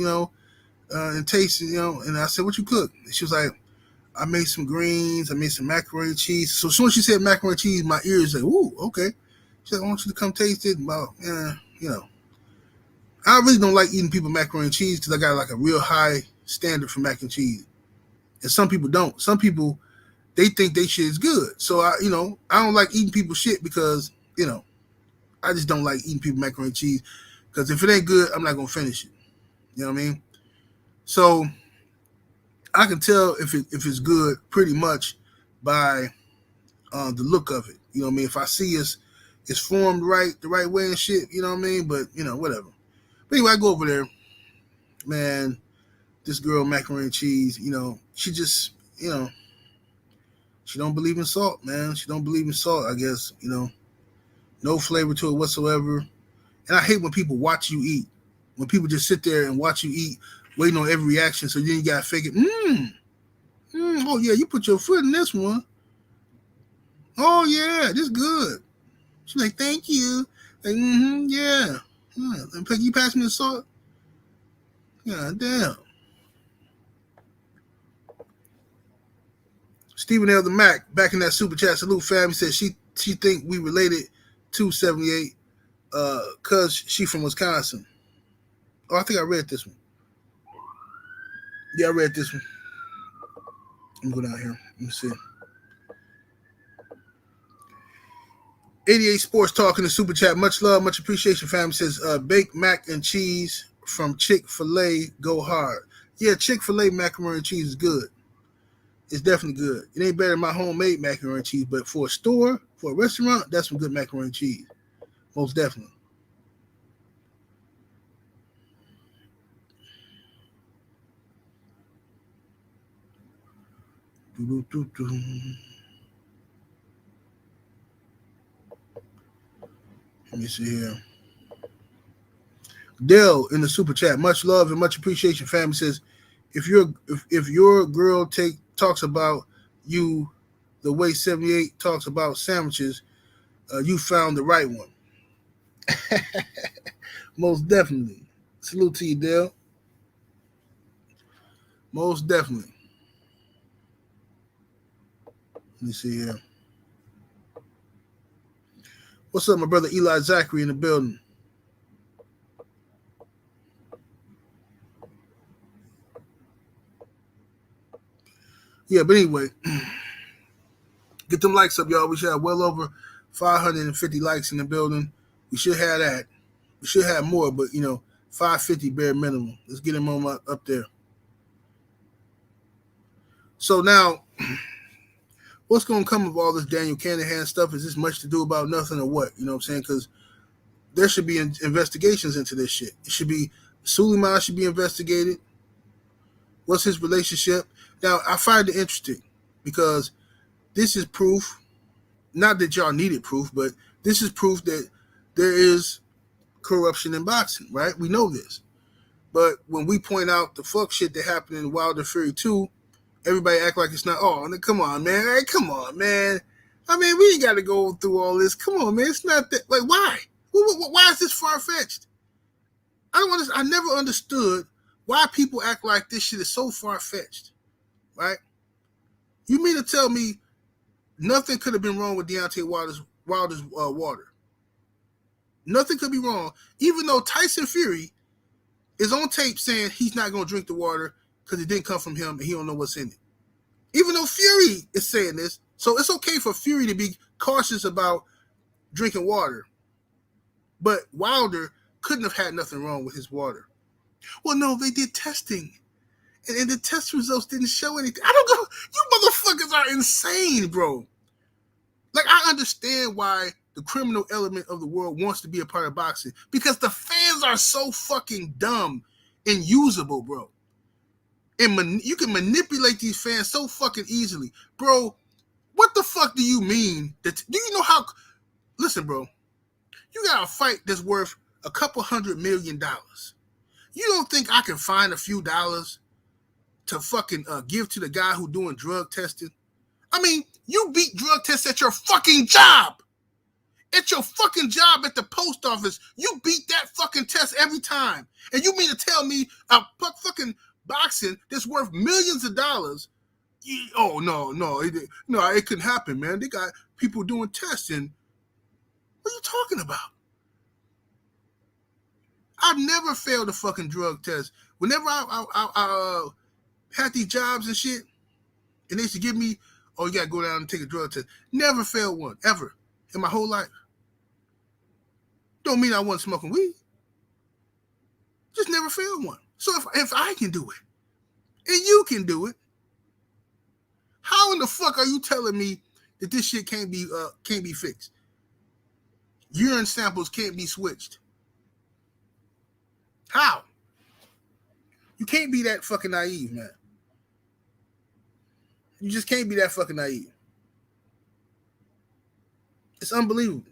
and taste it, And I said, what you cook? And she was like, I made some greens. I made some macaroni and cheese. So as soon as she said macaroni and cheese, my ears like, ooh, okay. She said, I want you to come taste it. Well, I really don't like eating people macaroni and cheese because I got like a real high standard for mac and cheese. And some people don't. Some people, they think they shit is good. So I don't like eating people's shit because, I just don't like eating people macaroni and cheese because if it ain't good, I'm not going to finish it. You know what I mean? So I can tell if it's good pretty much by the look of it. You know what I mean? If I see it's formed the right way and shit, you know what I mean? But, whatever. But anyway, I go over there. Man, this girl, macaroni and cheese, she just, she don't believe in salt, man. She don't believe in salt, I guess, no flavor to it whatsoever. And I hate when people watch you eat. When people just sit there and watch you eat, waiting on every reaction, so then you got to fake it. Oh, yeah, you put your foot in this one. Oh, yeah, this good. She's like, thank you. Like, yeah. You pass me the salt? God damn. Stephen L. the Mac, back in that super chat, salute fam. He said she think we related to 78 because she from Wisconsin. Oh, I think I read this one. Yeah, I read this one. Let me go down here. Let me see. 88 Sports Talk in the super chat. Much love, much appreciation, fam. Says baked mac and cheese from Chick-fil-A. Go hard. Yeah, Chick-fil-A macaroni and cheese is good. It's definitely good. It ain't better than my homemade macaroni and cheese, but for a store, for a restaurant, that's some good macaroni and cheese. Most definitely. Let me see here. Dale in the super chat. Much love and much appreciation, family. Says, if your girl talks about you the way 78 talks about sandwiches, you found the right one. Most definitely. Salute to you, Dale. Most definitely. Let me see here. What's up, my brother Eli Zachary in the building? Yeah, but anyway, get them likes up, y'all. We should have well over 550 likes in the building. We should have that. We should have more, but 550 bare minimum. Let's get them on up there. So now, what's going to come of all this Daniel Kinahan stuff? Is this much to do about nothing or what? You know what I'm saying? Because there should be investigations into this shit. It should be, Suleiman should be investigated. What's his relationship? Now, I find it interesting because this is proof, not that y'all needed proof, but this is proof that there is corruption in boxing, right? We know this. But when we point out the fuck shit that happened in Wilder Fury 2, everybody act like it's not, come on, man. Hey, come on, man. I mean, we ain't got to go through all this. Come on, man. It's not that. Like, why? Why is this far-fetched? I never understood why people act like this shit is so far-fetched, right? You mean to tell me nothing could have been wrong with Deontay Wilder's water? Nothing could be wrong, even though Tyson Fury is on tape saying he's not going to drink the water because it didn't come from him and he don't know what's in it. Even though Fury is saying this, so it's okay for Fury to be cautious about drinking water. But Wilder couldn't have had nothing wrong with his water. Well, no, they did testing. And the test results didn't show anything. I don't know. You motherfuckers are insane, bro. Like, I understand why the criminal element of the world wants to be a part of boxing. Because the fans are so fucking dumb and usable, bro. And you can manipulate these fans so fucking easily. Bro, what the fuck do you mean? Do you know how... Listen, bro. You got a fight that's worth a couple $100 million. You don't think I can find a few dollars to fucking give to the guy who doing drug testing? I mean, you beat drug tests at your fucking job. At your fucking job at the post office, you beat that fucking test every time. And you mean to tell me a fucking boxing that's worth millions of dollars, Oh, no, it couldn't happen, man. They got people doing testing. What are you talking about? I've never failed a fucking drug test. Whenever I had these jobs and shit, and they used to give me, oh, you gotta go down and take a drug test. Never failed one, ever, in my whole life. Don't mean I wasn't smoking weed. Just never failed one. So if I can do it, and you can do it, how in the fuck are you telling me that this shit can't be fixed? Urine samples can't be switched. How? You can't be that fucking naive, man. You just can't be that fucking naive. It's unbelievable.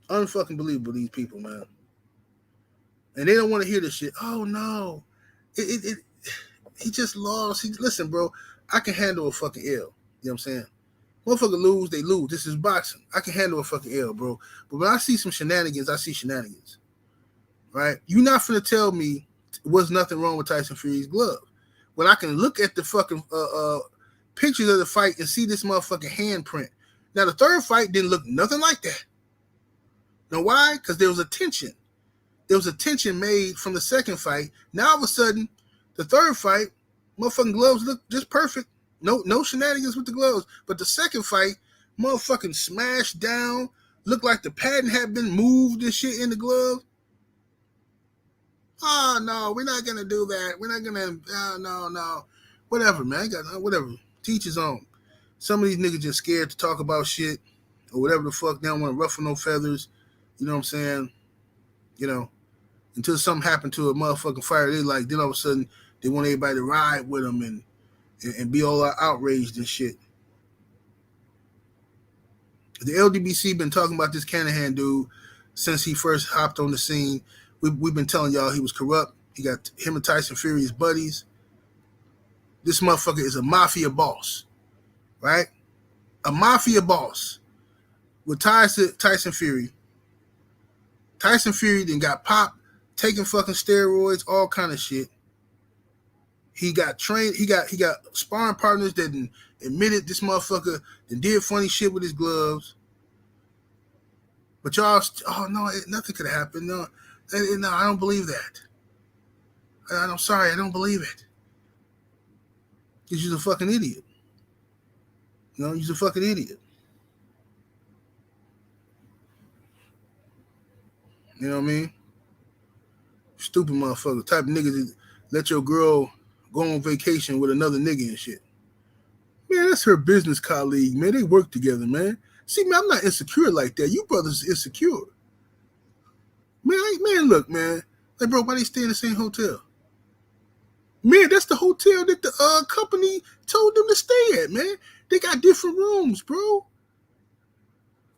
Unfucking believable, these people, man. And they don't want to hear this shit. Oh, no. He just lost. Listen, bro, I can handle a fucking L. You know what I'm saying? Motherfucker lose, they lose. This is boxing. I can handle a fucking L, bro. But when I see some shenanigans, I see shenanigans. Right? You're not finna tell me was nothing wrong with Tyson Fury's glove. When I can look at the fucking pictures of the fight and see this motherfucking handprint. Now, the third fight didn't look nothing like that. Know why? Because there was a tension. There was a tension made from the second fight. Now, all of a sudden, the third fight, motherfucking gloves look just perfect. No shenanigans with the gloves. But the second fight, motherfucking smashed down. Looked like the padding had been moved and shit in the glove. Oh, no, we're not going to do that. We're not going to, no. Whatever, man. Whatever. Teach his own. Some of these niggas just scared to talk about shit or whatever the fuck. They don't want to ruffle no feathers. You know what I'm saying? You know, until something happened to a motherfucking fighter, they like, then all of a sudden, they want everybody to ride with them and be all outraged and shit. The Ldbc been talking about this Kinahan dude since he first hopped on the scene. We've been telling y'all he was corrupt. He got him and Tyson Fury as buddies. This motherfucker is a mafia boss, right? A mafia boss with ties to Tyson Fury. Tyson Fury then got popped, taking fucking steroids, all kind of shit. He got trained. He got sparring partners that admitted this motherfucker that did funny shit with his gloves. But y'all, oh no, nothing could have happened. No, I don't believe that. I'm sorry, I don't believe it. Because you're a fucking idiot. You know, you're a fucking idiot. You know what I mean? Stupid motherfucker. Type of nigga that let your girl go on vacation with another nigga and shit. Man, that's her business colleague, man. They work together, man. See, man, I'm not insecure like that. You brothers insecure. Man, look, man. Like, bro, why they stay in the same hotel? Man, that's the hotel that the company told them to stay at, man. They got different rooms, bro.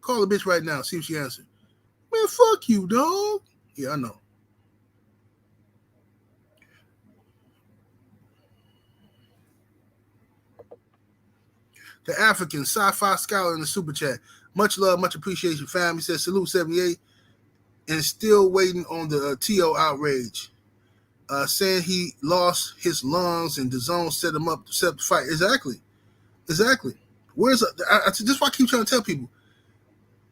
Call the bitch right now. See if she answers. Man, fuck you, dog. Yeah, I know. The African sci-fi scholar in the super chat. Much love, much appreciation, fam. He says, salute 78 and still waiting on the T.O. outrage. Saying he lost his lungs and the zone set him up to set the fight. Exactly. This is why I keep trying to tell people.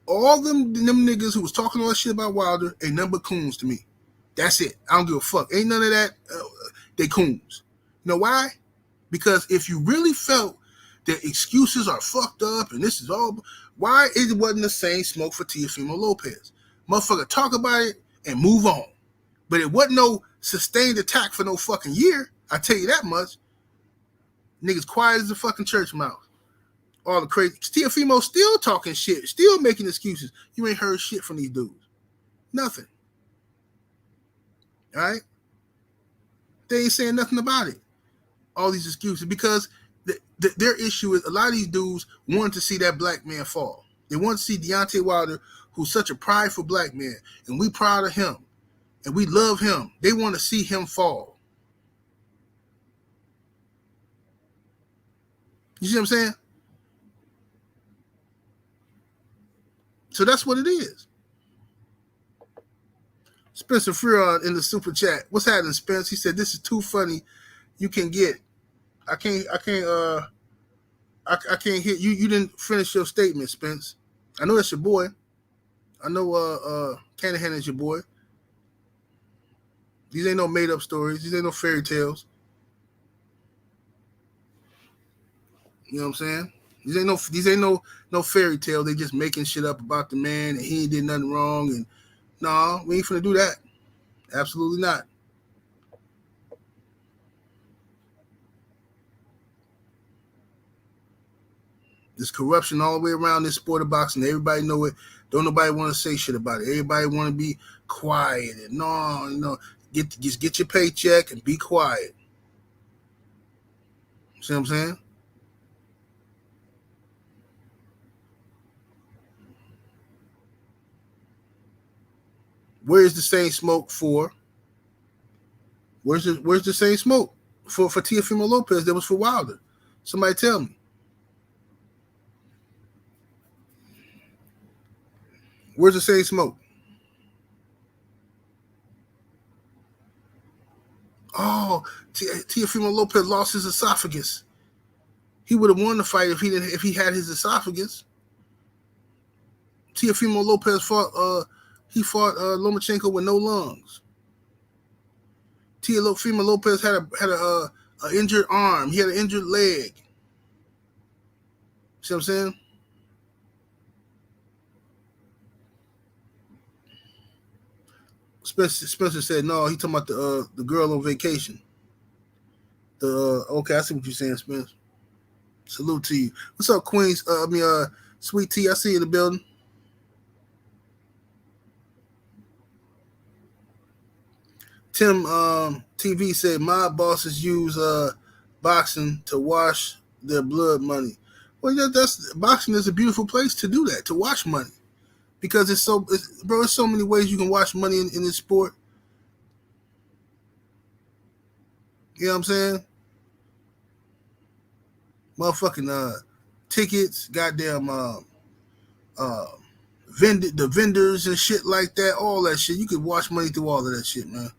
All them niggas who was talking all that shit about Wilder ain't nothing but coons to me. That's it. I don't give a fuck. Ain't none of that. They coons. You know why? Because if you really felt that excuses are fucked up and this is all, why it wasn't the same smoke for Teofimo Lopez? Motherfucker, talk about it and move on. But it wasn't no sustained attack for no fucking year. I tell you that much. Niggas quiet as a fucking church mouse. All the crazy. Teofimo still talking shit, still making excuses. You ain't heard shit from these dudes. Nothing. All right? They ain't saying nothing about it. All these excuses. Because their issue is a lot of these dudes wanted to see that black man fall. They want to see Deontay Wilder, who's such a prideful black man, and we proud of him, and we love him. They want to see him fall. You see what I'm saying? So that's what it is. Spencer Freon in the super chat. What's happening, Spence? He said this is too funny. You can get. I can't hear you. You didn't finish your statement, Spence. I know that's your boy. I know Kinahan is your boy. These ain't no made up stories. These ain't no fairy tales. You know what I'm saying? These ain't no fairy tale. They just making shit up about the man and he did nothing wrong. And nah, we ain't finna do that. Absolutely not. There's corruption all the way around this sport of boxing. Everybody know it. Don't nobody want to say shit about it. Everybody want to be quiet and no, just get your paycheck and be quiet. See what I'm saying? Where's the same smoke for? Where's the same smoke for Teofimo Lopez that was for Wilder? Somebody tell me. Where's the same smoke? Oh, Teofimo Lopez lost his esophagus. He would have won the fight if he had his esophagus. Teofimo Lopez fought Lomachenko with no lungs. Teofimo Lopez had a injured arm. He had an injured leg. See what I'm saying? Spencer said no. He talking about the girl on vacation. Okay, I see what you're saying, Spencer. Salute to you. What's up, Queens? Sweet Tea. I see you in the building. Tim TV said my bosses use boxing to wash their blood money. Well, that's boxing is a beautiful place to do that, to wash money, because there's so many ways you can wash money in this sport. You know what I'm saying? Motherfucking tickets, goddamn the vendors and shit like that, all that shit. You could wash money through all of that shit, man.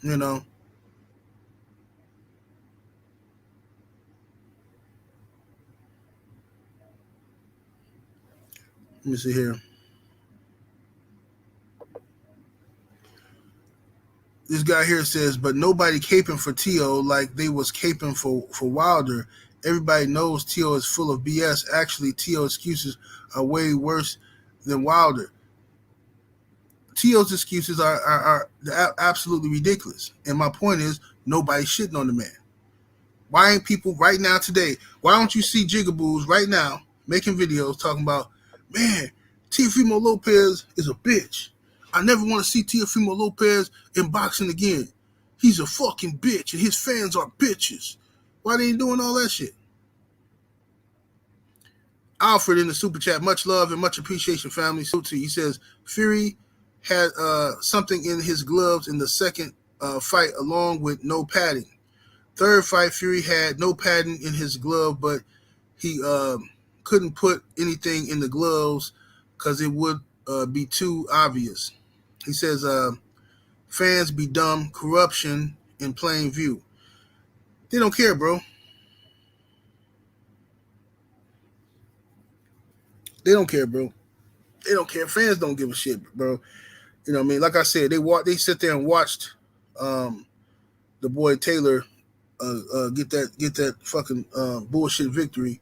You know. Let me see here. This guy here says, but nobody caping for Tio like they was caping for Wilder. Everybody knows Tio is full of BS. Actually, Tio excuses are way worse than Wilder. Tio's excuses are absolutely ridiculous. And my point is, nobody's shitting on the man. Why ain't people right now today? Why don't you see jigaboos right now making videos talking about, man, Teofimo Lopez is a bitch. I never want to see Teofimo Lopez in boxing again. He's a fucking bitch, and his fans are bitches. Why they ain't doing all that shit? Alfred in the super chat, much love and much appreciation, family. So too, he says Fury had something in his gloves in the second fight, along with no padding. Third fight, Fury had no padding in his glove, but he couldn't put anything in the gloves because it would be too obvious. He says, fans be dumb, corruption in plain view. They don't care, bro. They don't care, bro. They don't care. Fans don't give a shit, bro. You know what I mean? Like I said, they sit there and watched the boy Taylor get that fucking bullshit victory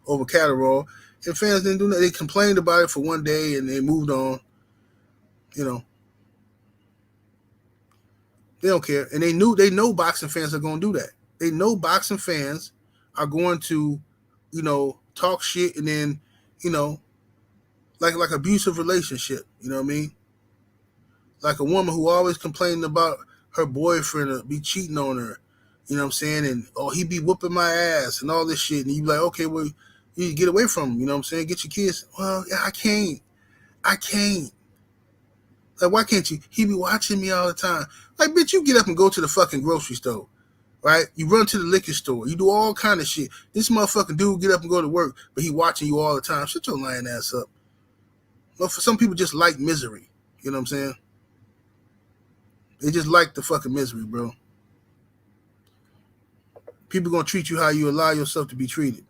over Catterall, and fans didn't do that. They complained about it for one day and they moved on. You know, they don't care, and they know boxing fans are going to do that. They know boxing fans are going to, talk shit and then, like abusive relationship. You know what I mean? Like a woman who always complaining about her boyfriend or be cheating on her. You know what I'm saying? And he be whooping my ass and all this shit. And you be like, okay, well, you need to get away from him. You know what I'm saying? Get your kids. Well, yeah, I can't. Like, why can't you? He be watching me all the time. Like, bitch, you get up and go to the fucking grocery store. right? You run to the liquor store. You do all kind of shit. This motherfucking dude get up and go to work, but he watching you all the time. Shut your lying ass up. Well, for some people just like misery. You know what I'm saying? They just like the fucking misery, bro. People gonna treat you how you allow yourself to be treated.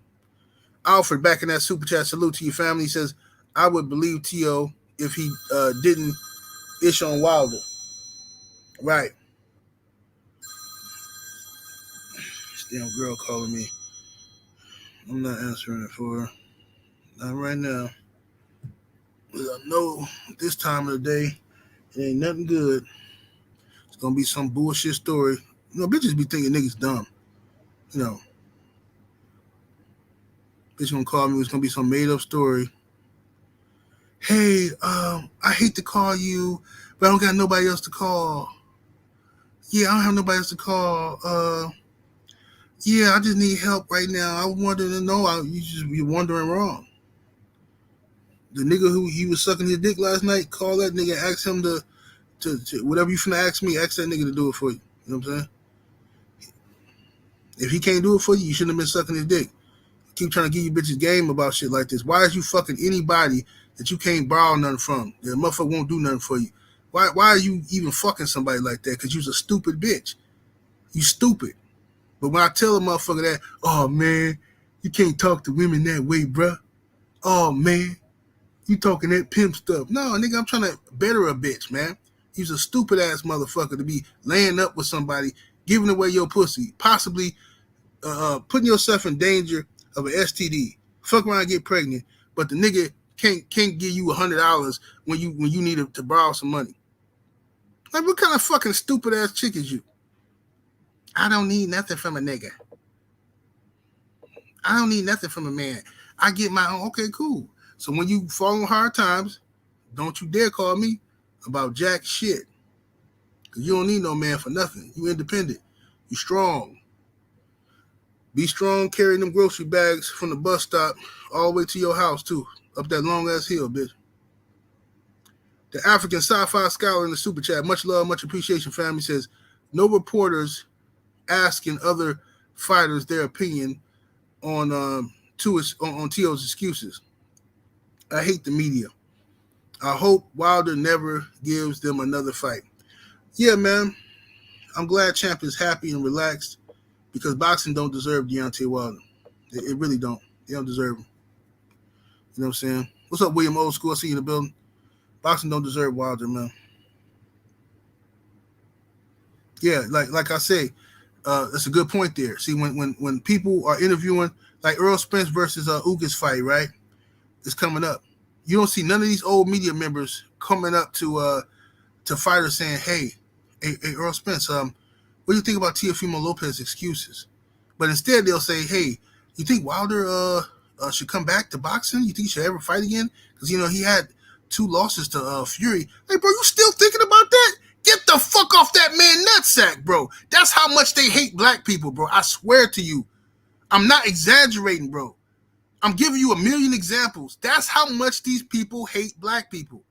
Alfred, back in that super chat, salute to your family. He says, I would believe T.O. if he didn't ish on Wilder. Right. This damn girl calling me. I'm not answering it for her. Not right now. I know this time of the day, it ain't nothing good. It's gonna be some bullshit story. You know, bitches be thinking niggas dumb. You know. Bitch gonna call me, it's gonna be some made up story. Hey, I hate to call you, but I don't got nobody else to call. Yeah, I don't have nobody else to call. Yeah, I just need help right now. I wanted to know. You just be wondering wrong. The nigga who he was sucking his dick last night, call that nigga, ask him to whatever you finna ask me, ask that nigga to do it for you. You know what I'm saying? If he can't do it for you, you shouldn't have been sucking his dick. Keep trying to give you bitches game about shit like this. Why is you fucking anybody that you can't borrow nothing from? The motherfucker won't do nothing for you. Why are you even fucking somebody like that? Because you's a stupid bitch. You stupid. But when I tell a motherfucker that, oh man, you can't talk to women that way, bruh. Oh man, you talking that pimp stuff. No, nigga, I'm trying to better a bitch, man. You's a stupid ass motherfucker to be laying up with somebody, giving away your pussy, possibly putting yourself in danger of an STD. Fuck around and get pregnant, but the nigga can't give you $100 when you need to borrow some money. Like, what kind of fucking stupid ass chick is you? I don't need nothing from a nigga. I don't need nothing from a man. I get my own. Okay, cool. So when you fall on hard times, don't you dare call me about jack shit. Because you don't need no man for nothing. You independent. You strong. Be strong, carrying them grocery bags from the bus stop all the way to your house, too. Up that long-ass hill, bitch. The African sci-fi scholar in the super chat, much love, much appreciation, family, says, no reporters asking other fighters their opinion on T.O.'s excuses. I hate the media. I hope Wilder never gives them another fight. Yeah, man. I'm glad Champ is happy and relaxed because boxing don't deserve Deontay Wilder. It really don't. They don't deserve him. You know what I'm saying? What's up, William Old School? I see you in the building. Boxing don't deserve Wilder, man. Yeah, like I say, that's a good point there. See, when people are interviewing, like Earl Spence versus Ugas fight, right? It's coming up. You don't see none of these old media members coming up to fighters saying, hey, Earl Spence, what do you think about Teofimo Lopez's excuses? But instead they'll say, hey, you think Wilder should come back to boxing? You think he should ever fight again? Because, you know, he had 2 losses to Fury. Hey, bro, you still thinking about that? Get the fuck off that man nutsack, bro. That's how much they hate black people, bro. I swear to you. I'm not exaggerating, bro. I'm giving you a million examples. That's how much these people hate black people.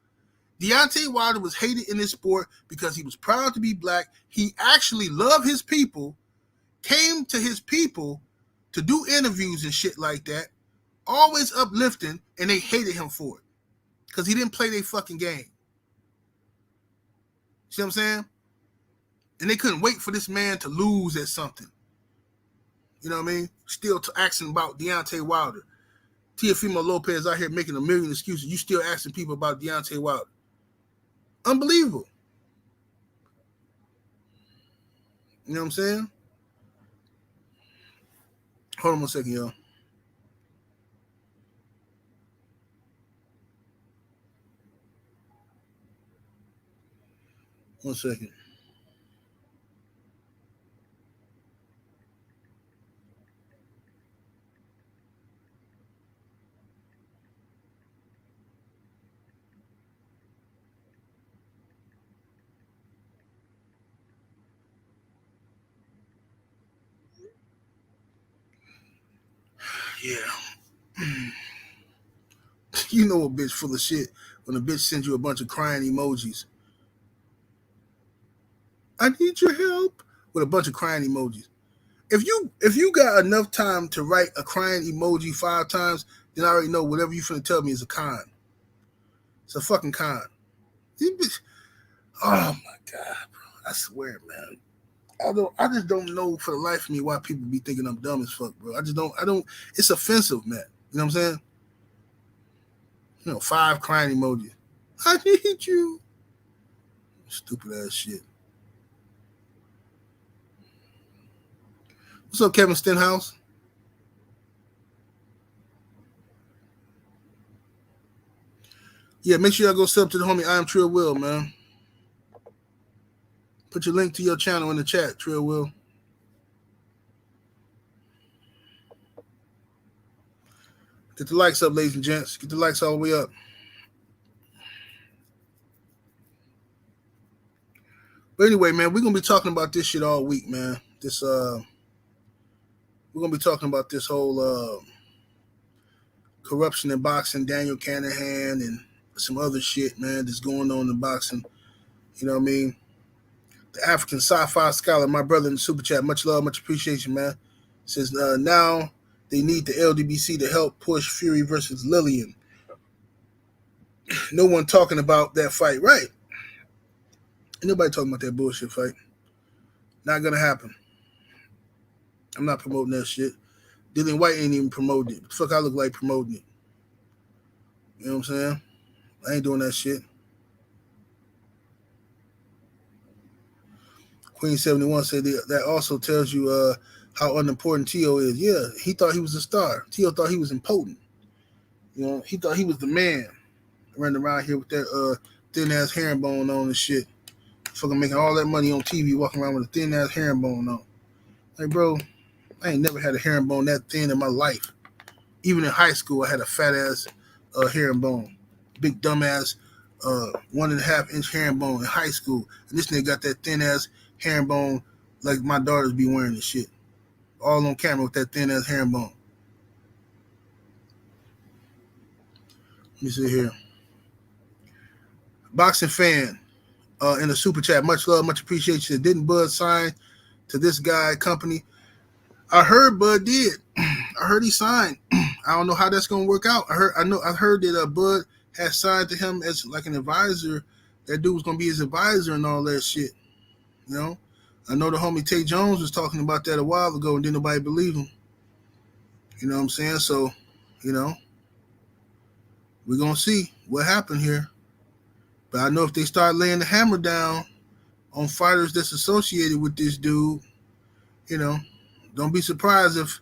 Deontay Wilder was hated in this sport because he was proud to be black. He actually loved his people, came to his people to do interviews and shit like that, always uplifting, and they hated him for it because he didn't play their fucking game. See what I'm saying? And they couldn't wait for this man to lose at something. You know what I mean? Still asking about Deontay Wilder. Teofimo Lopez out here making a million excuses. You still asking people about Deontay Wilder. Unbelievable. You know what I'm saying? Hold on 1 second, y'all. One second. Yeah. You know a bitch full of shit when a bitch sends you a bunch of crying emojis. I need your help with a bunch of crying emojis. if you got enough time to write a crying emoji 5 times, then I already know whatever you finna tell me is a con. It's a fucking con. Oh my god, bro! I swear, man. I just don't know for the life of me why people be thinking I'm dumb as fuck, bro. I don't. It's offensive, man. You know what I'm saying? 5 crying emojis. I need you. Stupid ass shit. What's up, Kevin Stenhouse? Yeah, make sure y'all go sub to the homie I Am Trill Will, man. Put your link to your channel in the chat, Trill Will. Get the likes up, ladies and gents. Get the likes all the way up. But anyway, man, we're gonna be talking about this shit all week, man. We're gonna be talking about this whole corruption in boxing, Daniel Kinahan, and some other shit, man, that's going on in boxing. You know what I mean? The African sci-fi scholar, my brother in the super chat, much love, much appreciation, man. Says now they need the Ldbc to help push Fury versus Lillian. No one talking about that fight, right? Ain't nobody talking about that bullshit fight. Not gonna happen. I'm not promoting that shit. Dillian White ain't even promoting it. What the fuck I look like promoting it? You know what I'm saying? I ain't doing that shit. Queen 71 said that also tells you how unimportant T.O. is. Yeah, he thought he was a star. T.O. thought he was important. You know, he thought he was the man. Running around here with that thin ass herringbone on and shit. Fucking making all that money on TV, walking around with a thin ass herringbone on. Like, bro, I ain't never had a herringbone that thin in my life. Even in high school, I had a fat ass herringbone. Big dumb ass 1.5 inch herringbone in high school. And this nigga got that thin ass herringbone like my daughters be wearing and shit. All on camera with that thin ass herringbone. Let me see here. Boxing fan in the super chat. Much love, much appreciation. Didn't Bud sign to this guy company? I heard Bud did. I heard he signed. I don't know how that's gonna work out. I heard that Bud had signed to him as like an advisor. That dude was gonna be his advisor and all that shit. You know? I know the homie Tay Jones was talking about that a while ago and didn't nobody believe him. You know what I'm saying? So, you know, we're gonna see what happened here. But I know if they start laying the hammer down on fighters that's associated with this dude, you know, don't be surprised if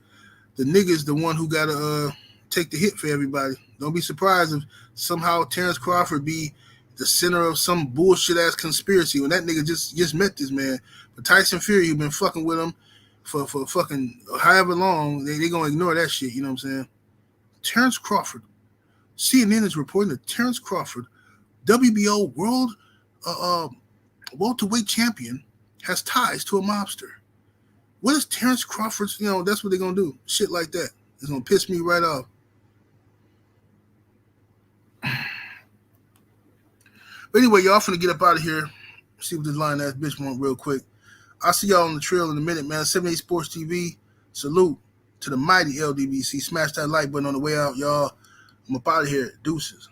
the nigga's the one who gotta take the hit for everybody. Don't be surprised if somehow Terrence Crawford be the center of some bullshit ass conspiracy when that nigga just met this man. But Tyson Fury, who been fucking with him for fucking however long, they gonna ignore that shit. You know what I'm saying? Terrence Crawford. CNN is reporting that Terrence Crawford, WBO world welterweight champion, has ties to a mobster. What is Terrence Crawford's? You know, that's what they're gonna do. Shit like that. It's gonna piss me right off. But anyway, y'all finna get up out of here. See what this lying ass bitch want real quick. I'll see y'all on the trail in a minute, man. 78 Sports TV. Salute to the mighty Ldbc. Smash that like button on the way out, y'all. I'm up out of here. Deuces.